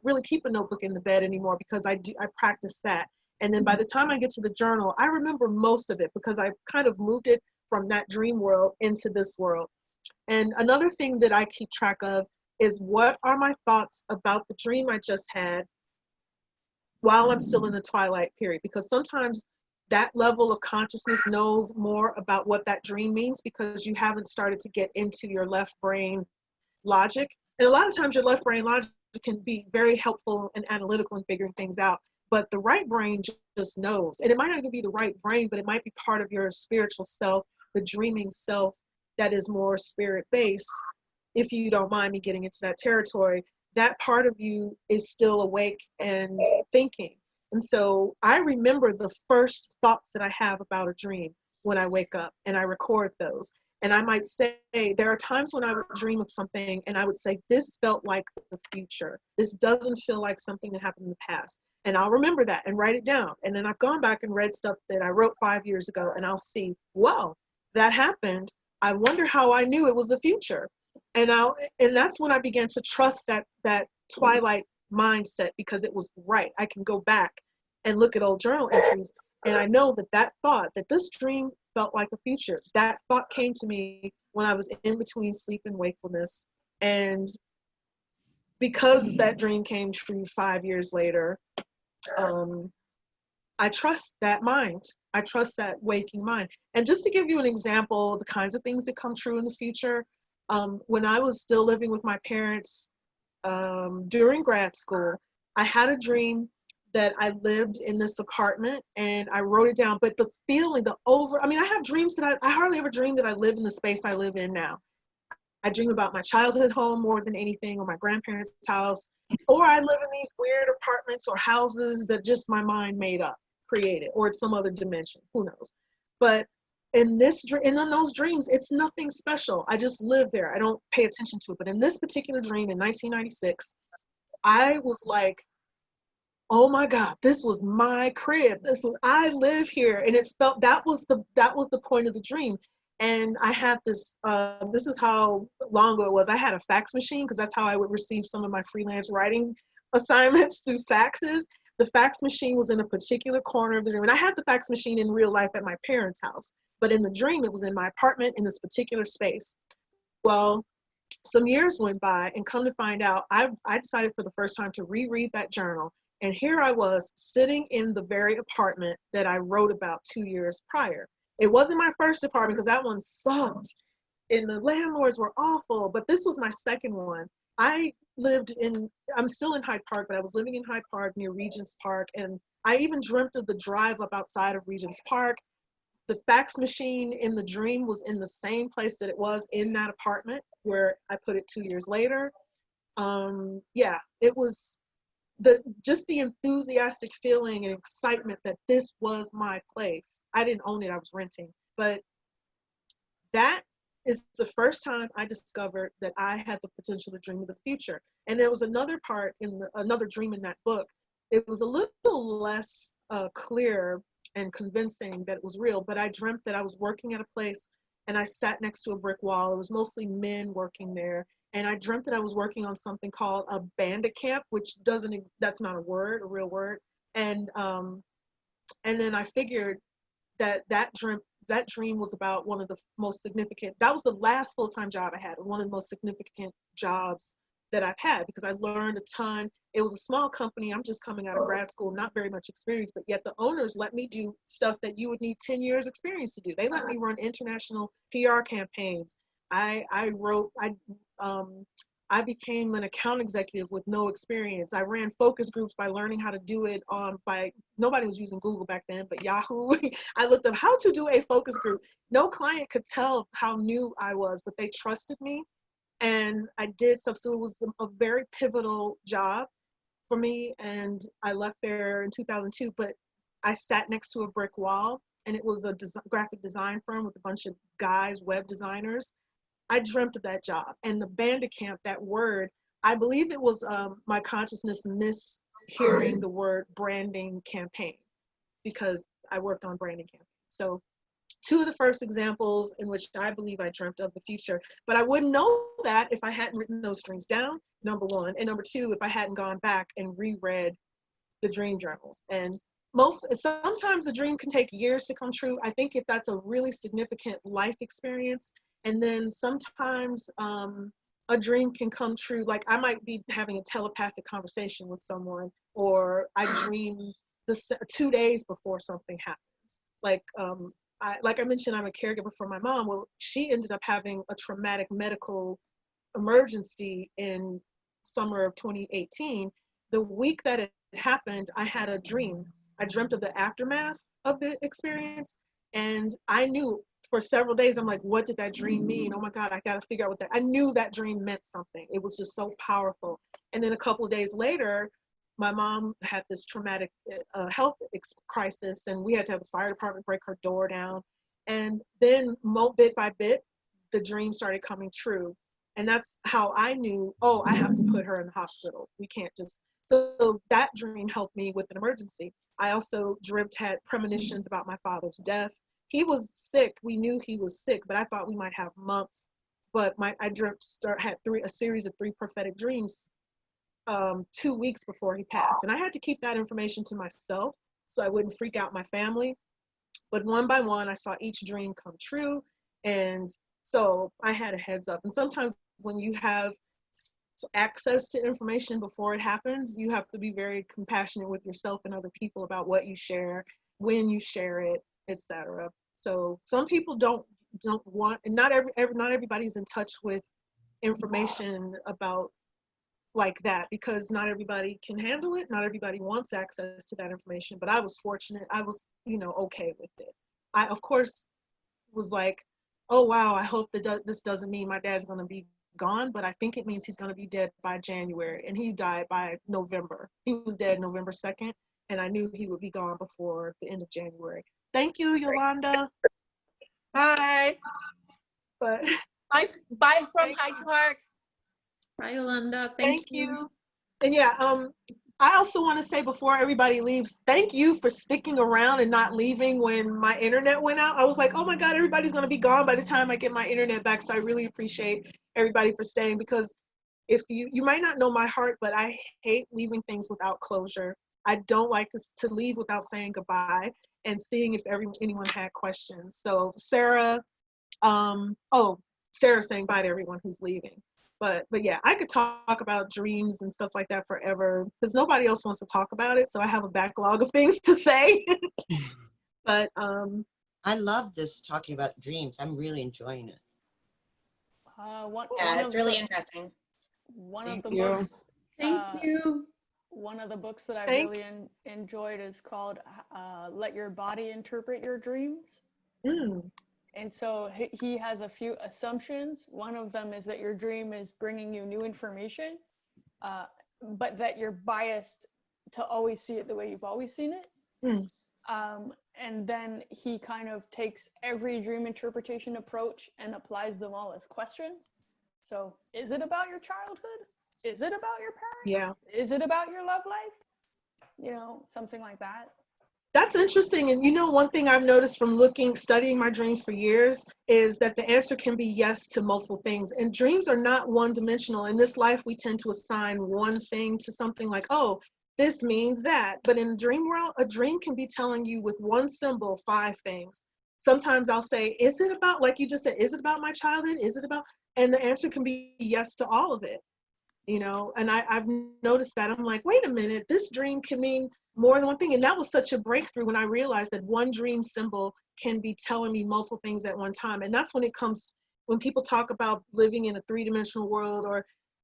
really keep a notebook in the bed anymore, because I practice that. And then by the time I get to the journal, I remember most of it because I kind of moved it from that dream world into this world. And another thing that I keep track of is, what are my thoughts about the dream I just had while I'm still in the twilight period? Because sometimes that level of consciousness knows more about what that dream means because you haven't started to get into your left brain logic. And a lot of times your left brain logic can be very helpful and analytical in figuring things out, but the right brain just knows. And it might not even be the right brain, but it might be part of your spiritual self, the dreaming self that is more spirit-based. If you don't mind me getting into that territory, that part of you is still awake and thinking. And so I remember the first thoughts that I have about a dream when I wake up, and I record those. And I might say, there are times when I would dream of something and I would say, this felt like the future. This doesn't feel like something that happened in the past. And I'll remember that and write it down. And then I've gone back and read stuff that I wrote 5 years ago, and I'll see, wow, that happened. I wonder how I knew it was the future. And that's when I began to trust that twilight mindset, because it was right. I can go back and look at old journal entries, and I know that thought, that this dream felt like the future, that thought came to me when I was in between sleep and wakefulness. And because that dream came true 5 years later, I trust that mind. I trust that waking mind. And just to give you an example of the kinds of things that come true in the future, when I was still living with my parents during grad school, I had a dream that I lived in this apartment, and I wrote it down. But the feeling, I have dreams that I hardly ever dream that I live in the space I live in now. I dream about my childhood home more than anything, or my grandparents' house, or I live in these weird apartments or houses that just my mind made up, created, or it's some other dimension, who knows. But in those dreams, it's nothing special. I just live there. I don't pay attention to it. But in this particular dream in 1996, I was like, oh my God, this was my crib. I live here. And it felt, that was the point of the dream. And I had this is how long ago it was. I had a fax machine, because that's how I would receive some of my freelance writing assignments, through faxes. The fax machine was in a particular corner of the dream. And I had the fax machine in real life at my parents' house, but in the dream, it was in my apartment in this particular space. Well, some years went by, and come to find out, I decided for the first time to reread that journal. And here I was sitting in the very apartment that I wrote about 2 years prior. It wasn't my first apartment, because that one sucked and the landlords were awful, but this was my second one. I'm still in Hyde Park, but I was living in Hyde Park near Regent's Park. And I even dreamt of the drive up outside of Regent's Park. the fax machine in the dream was in the same place that it was in that apartment where I put it 2 years later. Yeah, it was just the enthusiastic feeling and excitement that this was my place. I didn't own it, I was renting. But that is the first time I discovered that I had the potential to dream of the future. And there was another part in another dream in that book. It was a little less clear and convincing that it was real, but I dreamt that I was working at a place and I sat next to a brick wall. It was mostly men working there. And I dreamt that I was working on something called a bandit camp, which that's not a real word. And then I figured that dream was about one of the most significant, that was the last full-time job I had, one of the most significant jobs that I've had, because I learned a ton. It was a small company. I'm just coming out of grad school, not very much experience, but yet the owners let me do stuff that you would need 10 years experience to do. They let me run international PR campaigns. I became an account executive with no experience. I ran focus groups by learning how to do it nobody was using Google back then, but Yahoo. I looked up how to do a focus group. No client could tell how new I was, but they trusted me. And I did stuff. So it was a very pivotal job for me. And I left there in 2002, but I sat next to a brick wall, and it was a graphic design firm with a bunch of guys, web designers. I dreamt of that job. And the bandit camp, that word, I believe it was my consciousness mishearing the word branding campaign, because I worked on branding campaigns. So two of the first examples in which I believe I dreamt of the future, but I wouldn't know that if I hadn't written those dreams down, number one. And number two, if I hadn't gone back and reread the dream journals. And sometimes a dream can take years to come true. I think if that's a really significant life experience. And then sometimes a dream can come true. Like I might be having a telepathic conversation with someone, or I dream 2 days before something happens. Like I mentioned, I'm a caregiver for my mom. Well, she ended up having a traumatic medical emergency in summer of 2018. The week that it happened, I had a dream. I dreamt of the aftermath of the experience, and I knew for several days, I'm like, what did that dream mean? Oh my God, I got to figure out what that, I knew that dream meant something. It was just so powerful. And then a couple of days later, my mom had this traumatic health crisis, and we had to have the fire department break her door down. And then bit by bit, the dream started coming true. And that's how I knew, oh, I have to put her in the hospital. We can't just, so that dream helped me with an emergency. I also had premonitions about my father's death. He was sick. We knew he was sick, but I thought we might have months. But I had a series of 3 prophetic dreams 2 weeks before he passed. And I had to keep that information to myself so I wouldn't freak out my family. But one by one, I saw each dream come true. And so I had a heads up. And sometimes when you have access to information before it happens, you have to be very compassionate with yourself and other people about what you share, when you share it, etc. So some people don't want, and not everybody's in touch with information about like that, because not everybody can handle it. Not everybody wants access to that information, but I was fortunate. I was, okay with it. I, of course, was like, oh, wow, I hope that this doesn't mean my dad's going to be gone, but I think it means he's going to be dead by January, and he died by November. He was dead November 2nd, and I knew he would be gone before the end of January. Thank you, Yolanda. Bye. But Bye from Hyde Park. Bye, Yolanda. Thank you. And yeah, I also want to say before everybody leaves, thank you for sticking around and not leaving when my internet went out. I was like, oh my God, everybody's going to be gone by the time I get my internet back. So I really appreciate everybody for staying, because if you might not know my heart, but I hate leaving things without closure. I don't like to leave without saying goodbye and seeing if anyone had questions. So Sarah, Sarah's saying bye to everyone who's leaving. But yeah, I could talk about dreams and stuff like that forever, because nobody else wants to talk about it. So I have a backlog of things to say. But I love this talking about dreams. I'm really enjoying it. It's really interesting. One of the books. Thank you. One of the books that I really enjoyed is called "Let Your Body Interpret Your Dreams." Mm. And so he has a few assumptions. One of them is that your dream is bringing you new information, but that you're biased to always see it the way you've always seen it. Mm. And then he kind of takes every dream interpretation approach and applies them all as questions. So is it about your childhood? Is it about your parents? Yeah. Is it about your love life? You know, something like that. That's interesting. And you know, one thing I've noticed from studying my dreams for years is that the answer can be yes to multiple things. And dreams are not one dimensional. In this life, we tend to assign one thing to something like, oh, this means that. But in the dream world, a dream can be telling you with one symbol 5 things. Sometimes I'll say, is it about, like you just said, is it about my childhood? Is it about, and the answer can be yes to all of it. You know, and I've noticed that. I'm like, wait a minute, this dream can mean more than one thing. And that was such a breakthrough when I realized that one dream symbol can be telling me multiple things at one time. And that's when it comes, when people talk about living in a 3-dimensional world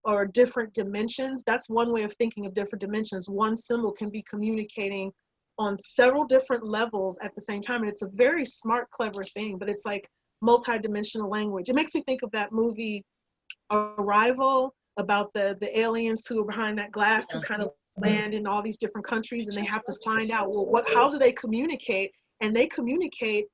or different dimensions, that's one way of thinking of different dimensions. One symbol can be communicating on several different levels at the same time. And it's a very smart, clever thing, but it's like multi-dimensional language. It makes me think of that movie Arrival, about the aliens who are behind that glass, who kind of land in all these different countries, and they have to find out, well, how do they communicate? And they communicate,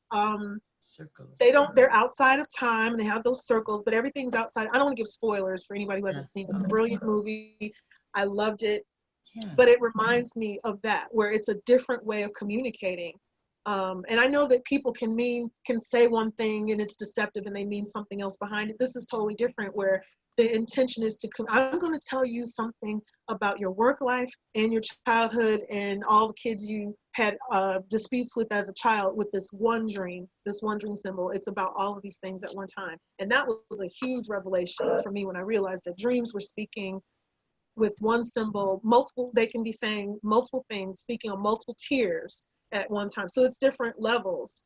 Circles. they're outside of time, and they have those circles, but everything's outside. I don't want to give spoilers for anybody who hasn't seen it. It's a brilliant movie. I loved it. Yeah. But it reminds me of that, where it's a different way of communicating. And I know that people can say one thing and it's deceptive and they mean something else behind it. This is totally different, where the intention is I'm going to tell you something about your work life and your childhood and all the kids you had disputes with as a child with this one dream symbol. It's about all of these things at one time. And that was a huge revelation for me when I realized that dreams were speaking with one symbol, they can be saying multiple things, speaking on multiple tiers at one time. So it's different levels.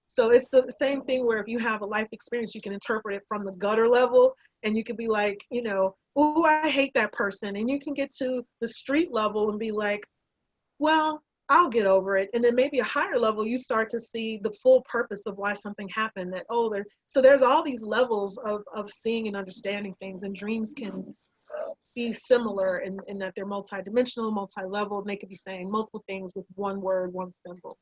So it's the same thing where if you have a life experience, you can interpret it from the gutter level, and you could be like, you know, oh, I hate that person. And you can get to the street level and be like, well, I'll get over it. And then maybe a higher level, you start to see the full purpose of why something happened. So there's all these levels of seeing and understanding things, and dreams can be similar in that they're multi-dimensional, multi-level, and they could be saying multiple things with one word, one symbol.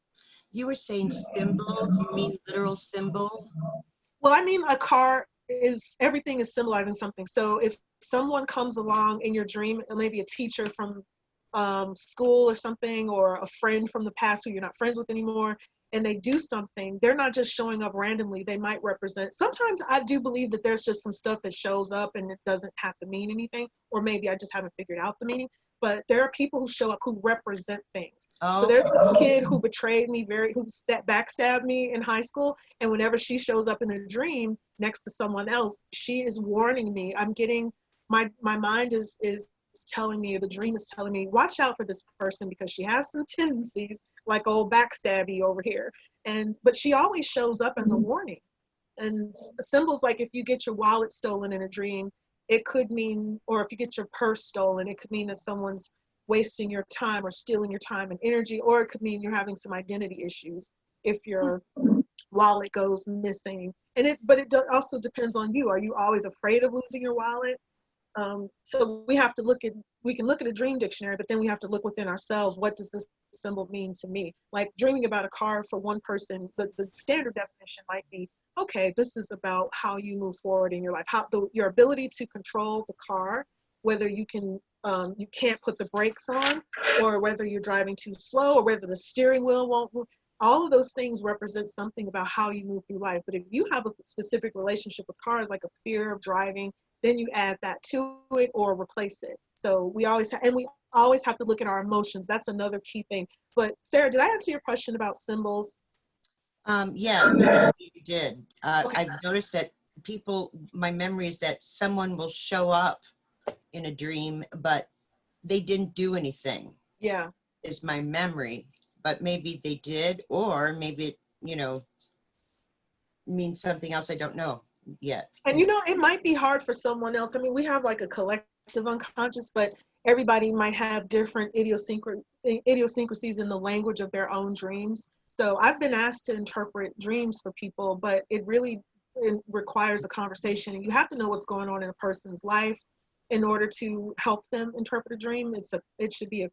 You were saying symbol, you mean literal symbol? Well, I mean, everything is symbolizing something. So if someone comes along in your dream, maybe a teacher from school or something, or a friend from the past who you're not friends with anymore, and they do something, they're not just showing up randomly. They might represent, sometimes I do believe that there's just some stuff that shows up and it doesn't have to mean anything, or maybe I just haven't figured out the meaning. But there are people who show up who represent things. Oh. So there's this kid who betrayed me, who backstabbed me in high school. And whenever she shows up in a dream next to someone else, she is warning me. I'm getting, my mind is telling me, the dream is telling me, watch out for this person because she has some tendencies like old backstabby over here. But she always shows up as a warning. And symbols like if you get your wallet stolen in a dream, it could mean, or if you get your purse stolen, it could mean that someone's wasting your time or stealing your time and energy, or it could mean you're having some identity issues if your wallet goes missing. But it also depends on you. Are you always afraid of losing your wallet? So we can look at a dream dictionary, but then we have to look within ourselves. What does this symbol mean to me? Like dreaming about a car for one person, the standard definition might be, okay, this is about how you move forward in your life, your ability to control the car, whether you can't put the brakes on, or whether you're driving too slow, or whether the steering wheel won't move. All of those things represent something about how you move through life. But if you have a specific relationship with cars, like a fear of driving, then you add that to it or replace it. So we always have to look at our emotions. That's another key thing. But Sarah, did I answer your question about symbols? Yeah, you did. Okay. I've noticed that my memory is that someone will show up in a dream, but they didn't do anything. Yeah. Is my memory, but maybe they did, or maybe it, means something else I don't know yet. And it might be hard for someone else. I mean, we have like a collective unconscious, but everybody might have different idiosyncrasies in the language of their own dreams. So I've been asked to interpret dreams for people, but it requires a conversation, and you have to know what's going on in a person's life in order to help them interpret a dream. It should be a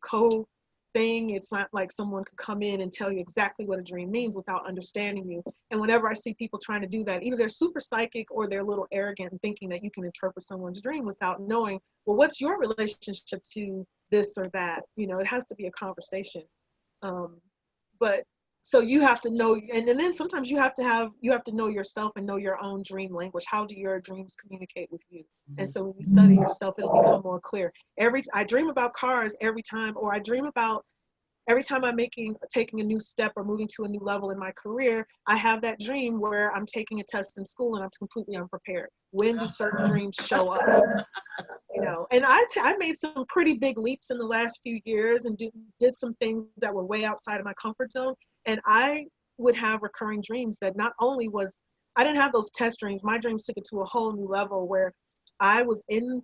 thing. It's not like someone could come in and tell you exactly what a dream means without understanding you. And whenever I see people trying to do that, either they're super psychic or they're a little arrogant and thinking that you can interpret someone's dream without knowing, well, what's your relationship to this or that? It has to be a conversation. But so you have to know, and then sometimes you have to know yourself and know your own dream language. How do your dreams communicate with you? And so when you study yourself, it'll become more clear. I dream about cars every time, or I dream about every time I'm taking a new step or moving to a new level in my career. I have that dream where I'm taking a test in school and I'm completely unprepared. When do certain dreams show up? And I made some pretty big leaps in the last few years and did some things that were way outside of my comfort zone. And I would have recurring dreams that not only I didn't have those test dreams. My dreams took it to a whole new level where I was in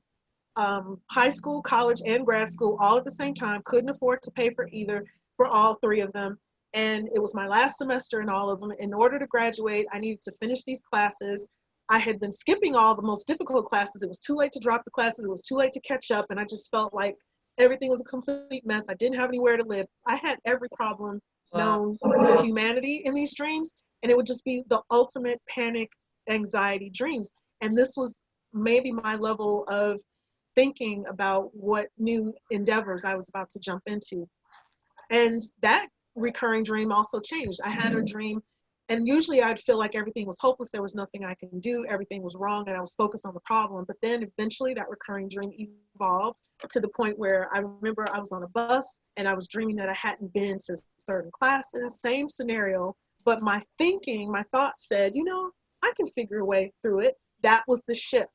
high school, college, and grad school all at the same time, couldn't afford to pay for all three of them. And it was my last semester in all of them. In order to graduate, I needed to finish these classes. I had been skipping all the most difficult classes. It was too late to drop the classes. It was too late to catch up. And I just felt like everything was a complete mess. I didn't have anywhere to live. I had every problem known to humanity in these dreams. And it would just be the ultimate panic, anxiety dreams. And this was maybe my level of thinking about what new endeavors I was about to jump into. And that recurring dream also changed. I had a dream, and usually I'd feel like everything was hopeless. There was nothing I can do. Everything was wrong, and I was focused on the problem. But then eventually that recurring dream evolved to the point where I remember I was on a bus and I was dreaming that I hadn't been to certain classes, same scenario, but my thought said, I can figure a way through it. That was the shift.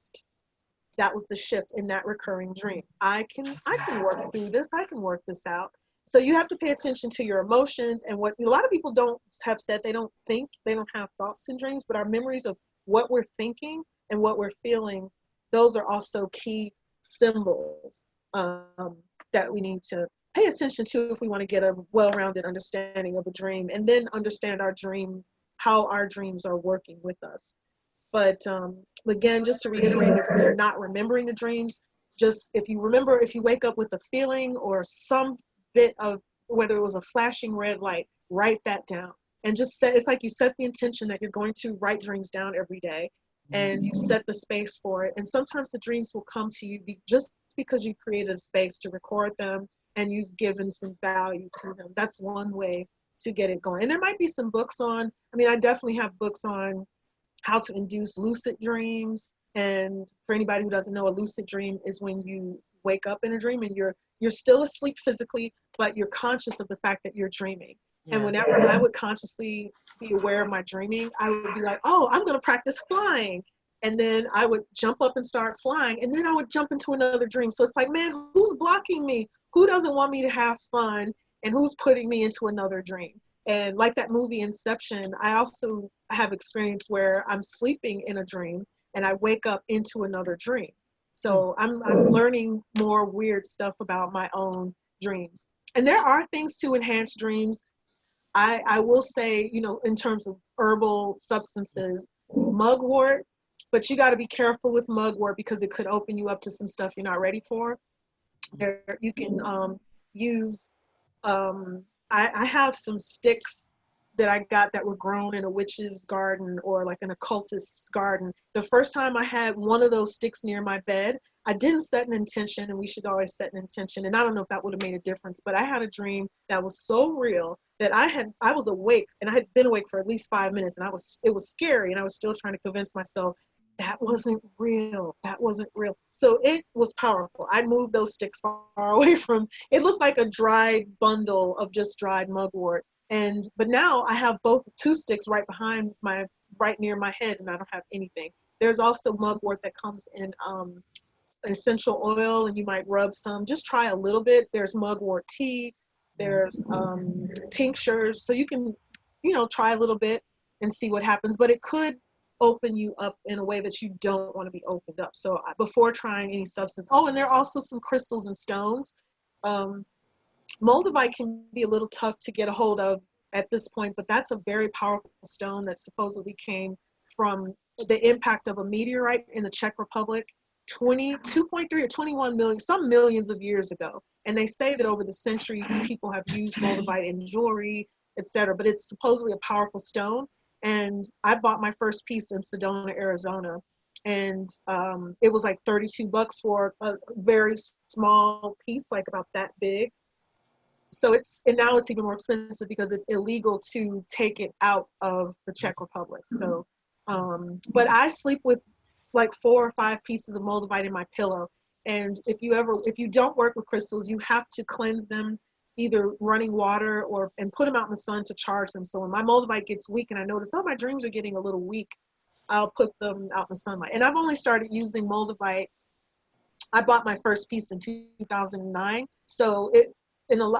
That was the shift in that recurring dream. I can work through this. I can work this out. So you have to pay attention to your emotions, and what a lot of people have said, they don't have thoughts in dreams, but our memories of what we're thinking and what we're feeling, those are also key symbols that we need to pay attention to if we want to get a well-rounded understanding of a dream, and then understand how our dreams are working with us. But again, just to reiterate, if you're not remembering the dreams, just if you wake up with a feeling or some bit of, whether it was a flashing red light, write that down. And it's like you set the intention that you're going to write dreams down every day, and you set the space for it. And sometimes the dreams will come to you just because you created a space to record them and you've given some value to them. That's one way to get it going. And there might be some books I definitely have books on how to induce lucid dreams. And for anybody who doesn't know, a lucid dream is when you wake up in a dream and you're still asleep physically, but you're conscious of the fact that you're dreaming. Yeah. And whenever I would consciously be aware of my dreaming, I would be like, oh, I'm going to practice flying. And then I would jump up and start flying. And then I would jump into another dream. So it's like, man, who's blocking me? Who doesn't want me to have fun? And who's putting me into another dream? And like that movie Inception, I also have experience where I'm sleeping in a dream and I wake up into another dream. So I'm learning more weird stuff about my own dreams. And there are things to enhance dreams. I will say, in terms of herbal substances, mugwort, but you got to be careful with mugwort because it could open you up to some stuff you're not ready for. You can use, I have some sticks that I got that were grown in a witch's garden or like an occultist's garden. The first time I had one of those sticks near my bed, I didn't set an intention, and we should always set an intention. And I don't know if that would have made a difference, but I had a dream that was so real that I was awake, and I had been awake for at least 5 minutes, and it was scary, and I was still trying to convince myself that wasn't real. That wasn't real. So it was powerful. I moved those sticks far away from, it looked like a dried bundle of just dried mugwort. But now I have two sticks right near my head, and I don't have anything. There's also mugwort that comes in essential oil, and you might rub some, just try a little bit. There's mugwort tea, there's tinctures. So you can, try a little bit and see what happens, but it could open you up in a way that you don't want to be opened up. So before trying any substance. Oh, and there are also some crystals and stones. Moldavite can be a little tough to get a hold of at this point, but that's a very powerful stone that supposedly came from the impact of a meteorite in the Czech Republic 2.3 or 21 million, some millions of years ago. And they say that over the centuries, people have used moldavite in jewelry, etc. But it's supposedly a powerful stone. And I bought my first piece in Sedona, Arizona. And it was like $32 for a very small piece, like about that big. So and now it's even more expensive because it's illegal to take it out of the Czech Republic. So, but I sleep with like 4 or 5 pieces of moldavite in my pillow. And if you don't work with crystals, you have to cleanse them, either running water and put them out in the sun to charge them. So when my moldavite gets weak and I notice, oh, my dreams are getting a little weak, I'll put them out in the sunlight. And I've only started using moldavite. I bought my first piece in 2009. So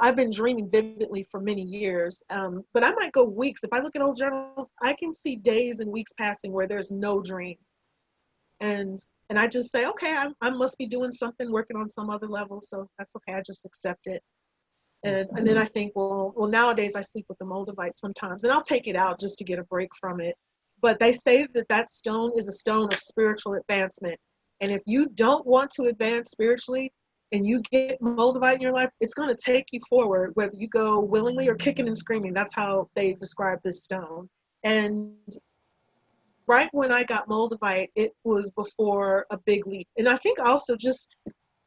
I've been dreaming vividly for many years, but I might go weeks. If I look at old journals, I can see days and weeks passing where there's no dream. And I just say, okay, I must be doing something, working on some other level. So that's okay. I just accept it. And then I think, well, nowadays I sleep with the moldavite sometimes, and I'll take it out just to get a break from it. But they say that stone is a stone of spiritual advancement. And if you don't want to advance spiritually and you get moldavite in your life, it's going to take you forward, whether you go willingly or kicking and screaming. That's how they describe this stone. And right when I got moldavite, it was before a big leap. And I think also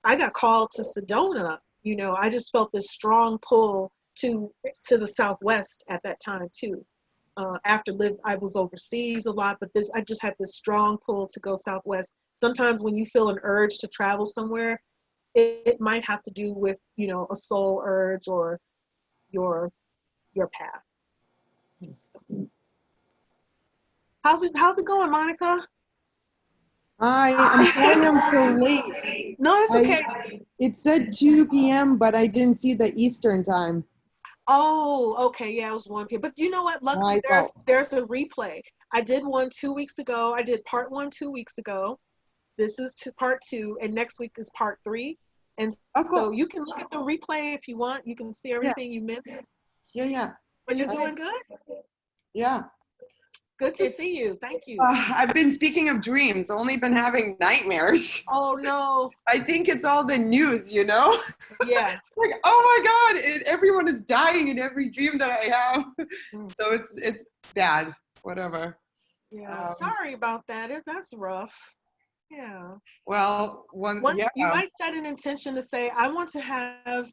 I got called to Sedona. You know, I just felt this strong pull to the Southwest at that time too. I was overseas a lot, but I just had this strong pull to go Southwest. Sometimes when you feel an urge to travel somewhere, it might have to do with, you know, a soul urge or your path. How's it going, Monica? Hi, I'm sorry I'm so late. No, it's okay. It said 2 p.m., but I didn't see the Eastern time. Oh, okay. Yeah, it was 1 p.m. But you know what? Luckily, there's a replay. I did one 2 weeks ago. I did part 1 2 weeks ago. This is part 2, and next week is part 3. And so you can look at the replay if you want. You can see everything you missed. Yeah. But you're doing good? Yeah. Good to see you. Thank you. I've been, speaking of dreams, only been having nightmares. Oh, no. I think it's all the news, you know? Yeah. Like, oh my God, everyone is dying in every dream that I have. So it's bad, whatever. Yeah. Sorry about that. That's rough. Yeah. Well, you might set an intention to say, I want to have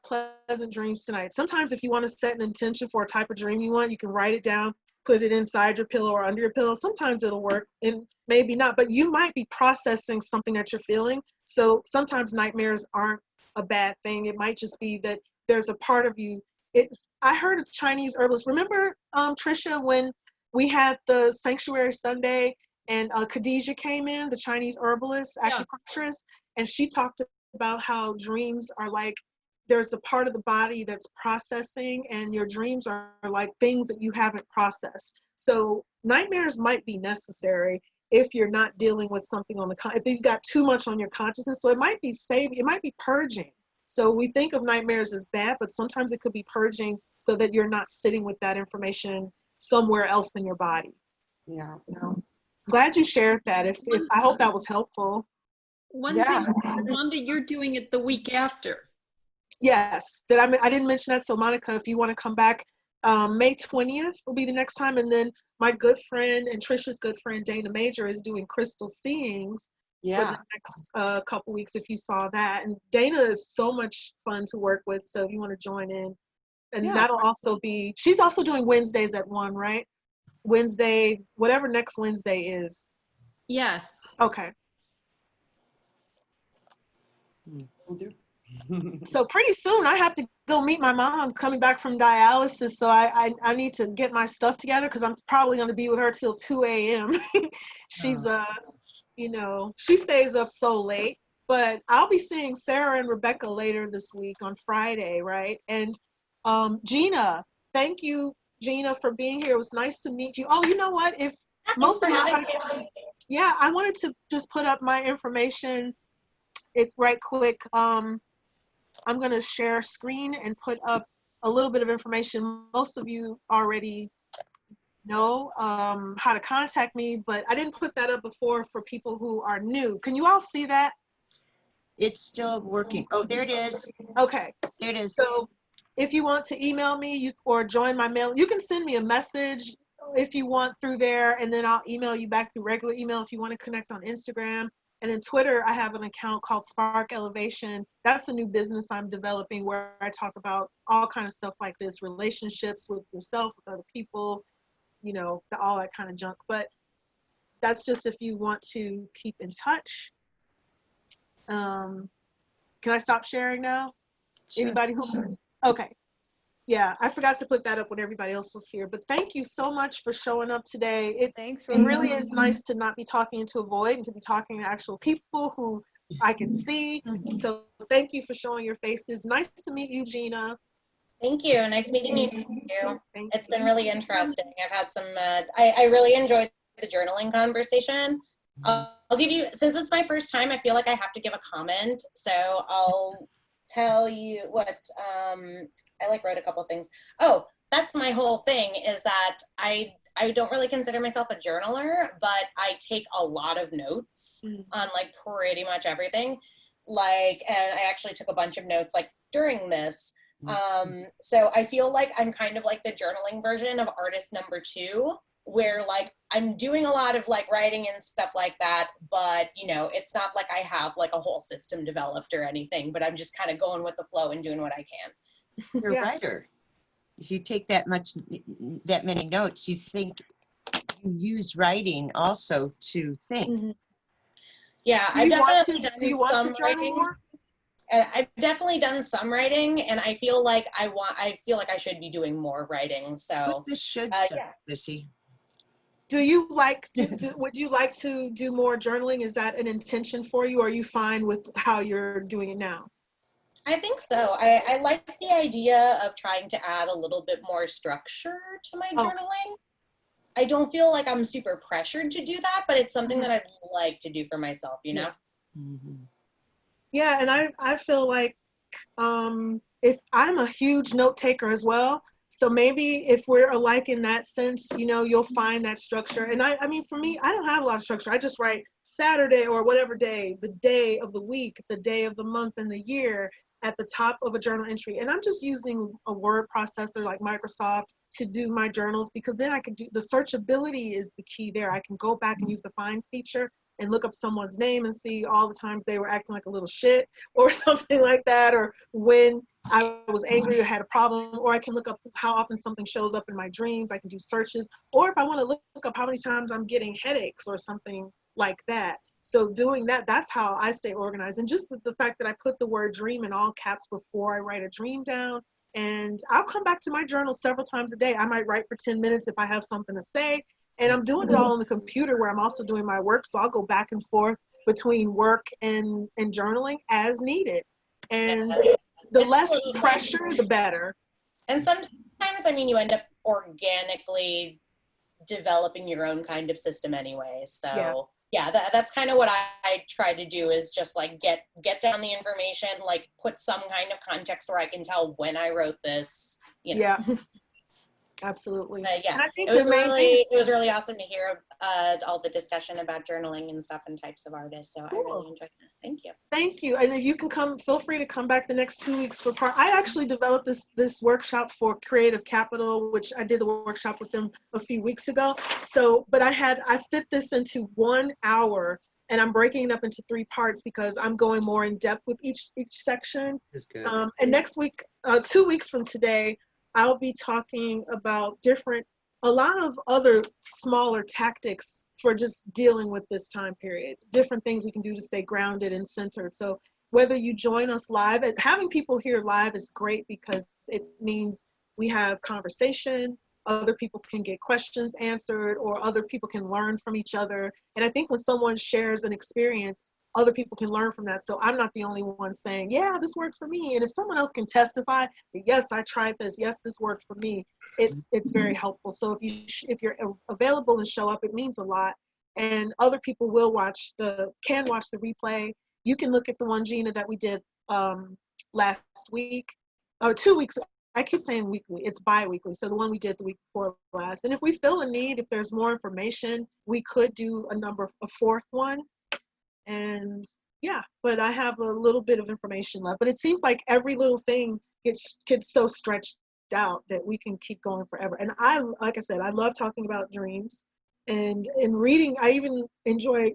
pleasant dreams tonight. Sometimes if you want to set an intention for a type of dream you want, you can write it down, put it inside your pillow or under your pillow. Sometimes it'll work and maybe not, but you might be processing something that you're feeling. So sometimes nightmares aren't a bad thing. It might just be that there's a part of you. I heard a Chinese herbalist. Remember, Trisha, when we had the Sanctuary Sunday and Khadijah came in, the Chinese herbalist, acupuncturist, and she talked about how dreams are like, there's the part of the body that's processing, and your dreams are like things that you haven't processed. So nightmares might be necessary if you're not dealing with something if you've got too much on your consciousness. So it might be it might be purging. So we think of nightmares as bad, but sometimes it could be purging so that you're not sitting with that information somewhere else in your body. Yeah. You know? Glad you shared that. If I hope that was helpful. One thing, Rhonda, you're doing it the week after. Yes, I didn't mention that. So Monica, if you want to come back, May 20th will be the next time. And then my good friend and Trisha's good friend, Dana Major, is doing crystal seeings for the next couple weeks, if you saw that. And Dana is so much fun to work with. So if you want to join in, and that'll also be, she's also doing Wednesdays at 1, right? Wednesday, whatever next Wednesday is. Yes. Okay. Will do. So pretty soon I have to go meet my mom coming back from dialysis. So I need to get my stuff together because I'm probably going to be with her till 2 a.m. She's, you know, she stays up so late. But I'll be seeing Sarah and Rebecca later this week on Friday, right? And Gina, thank you, Gina, for being here. It was nice to meet you. Oh, you know what? If most of you I wanted to just put up my information right quick. I'm going to share screen and put up a little bit of information. Most of you already know how to contact me, but I didn't put that up before for people who are new. Can you all see that? It's still working. Oh, there it is. Okay. There it is. So if you want to email me or join my mail, you can send me a message if you want through there, and then I'll email you back through regular email if you want to connect on Instagram. And then Twitter, I have an account called Spark Elevation. That's a new business I'm developing where I talk about all kinds of stuff like this, relationships with yourself, with other people, you know, all that kind of junk. But that's just if you want to keep in touch. Can I stop sharing now? Sure. Anybody who, okay. Yeah, I forgot to put that up when everybody else was here, but thank you so much for showing up today. Thanks, It really is nice to not be talking into a void and to be talking to actual people who I can see. So thank you for showing your faces. Nice to meet you, Gina. Thank you. Nice meeting you. Thank It's you. been really interesting. I've had some, I really enjoyed the journaling conversation. I'll give you, since it's my first time, I feel like I have to give a comment. So I'll tell you what, I like wrote a couple things. Oh, that's my whole thing, is that I don't really consider myself a journaler, but I take a lot of notes on like pretty much everything. Like, and I actually took a bunch of notes like during this. So I feel like I'm kind of like the journaling version of artist number 2, where like I'm doing a lot of like writing and stuff like that, but you know, it's not like I have like a whole system developed or anything, but I'm just kind of going with the flow and doing what I can. You're a writer. If you take that many notes, you think you use writing also to think. Yeah, Do you want to some journal writing. more? And I've definitely done some writing, and I feel like I feel like I should be doing more writing. So Put this should stuff, yeah. Missy. Do you like, would you like to do more journaling? Is that an intention for you, or are you fine with how you're doing it now? I think so. I like the idea of trying to add a little bit more structure to my journaling. I don't feel like I'm super pressured to do that, but it's something that I'd like to do for myself, you know? Yeah, and I feel like if I'm a huge note taker as well, so maybe if we're alike in that sense, you know, you'll find that structure. And I mean, for me, I don't have a lot of structure. I just write Saturday or whatever day, the day of the week, the day of the month and the year at the top of a journal entry. And I'm just using a word processor like Microsoft to do my journals, because then I can do, the searchability is the key there. I can go back and use the find feature and look up someone's name and see all the times they were acting like a little shit or something like that, or when I was angry or had a problem, or I can look up how often something shows up in my dreams. I can do searches, or if I want to look up how many times I'm getting headaches or something like that. So doing that, that's how I stay organized. And just the fact that I put the word dream in all caps before I write a dream down, and I'll come back to my journal several times a day. I might write for 10 minutes if I have something to say, and I'm doing it all on the computer where I'm also doing my work. So I'll go back and forth between work and journaling as needed. And the less pressure, the better. And sometimes, I mean, you end up organically developing your own kind of system anyway. So yeah, that's kind of what I try to do, is just like get down the information, like put some kind of context where I can tell when I wrote this, you know. Yeah. Absolutely. Yeah, and I think it was really awesome to hear all the discussion about journaling and stuff and types of artists. So cool. I really enjoyed that. Thank you. Thank you. And if you can come, feel free to come back the next 2 weeks for part. I actually developed this workshop for Creative Capital, which I did the workshop with them a few weeks ago. So, but I fit this into 1 hour, and I'm breaking it up into 3 parts because I'm going more in depth with each section. That's good. And next week, 2 weeks from today, I'll be talking about a lot of other smaller tactics for just dealing with this time period, different things we can do to stay grounded and centered. So whether you join us live, and having people here live is great because it means we have conversation, other people can get questions answered, or other people can learn from each other. And I think when someone shares an experience, other people can learn from that. So I'm not the only one saying, yeah, this works for me. And if someone else can testify that, yes, I tried this, yes, this worked for me, it's very helpful. So if you're available and show up, it means a lot. And other people can watch the replay. You can look at the one, Gina, that we did last week, or 2 weeks I keep saying weekly, it's bi-weekly. So the one we did the week before last. And if we feel a need, if there's more information, we could do a fourth one. And yeah, but I have a little bit of information left. But it seems like every little thing gets so stretched out that we can keep going forever. And like I said, I love talking about dreams. And in reading, I even enjoy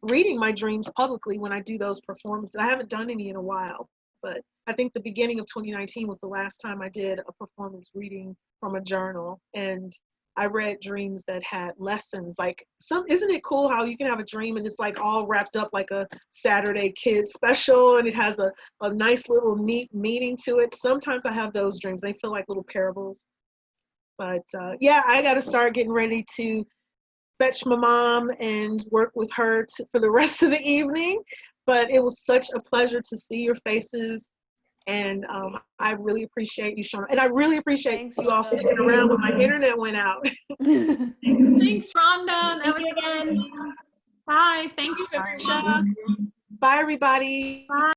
reading my dreams publicly when I do those performances. I haven't done any in a while, but I think the beginning of 2019 was the last time I did a performance reading from a journal. And I read dreams that had lessons. Like isn't it cool how you can have a dream and it's like all wrapped up like a Saturday Kids special, and it has a nice little neat meaning to it. Sometimes I have those dreams. They feel like little parables. But yeah, I got to start getting ready to fetch my mom and work with her for the rest of the evening. But it was such a pleasure to see your faces. And I really appreciate you, Shona. And I really appreciate you all sticking around when my internet went out. Thanks, Rhonda. That Thank was you again. Bye. Thank you, Patricia. Bye, everybody. Bye.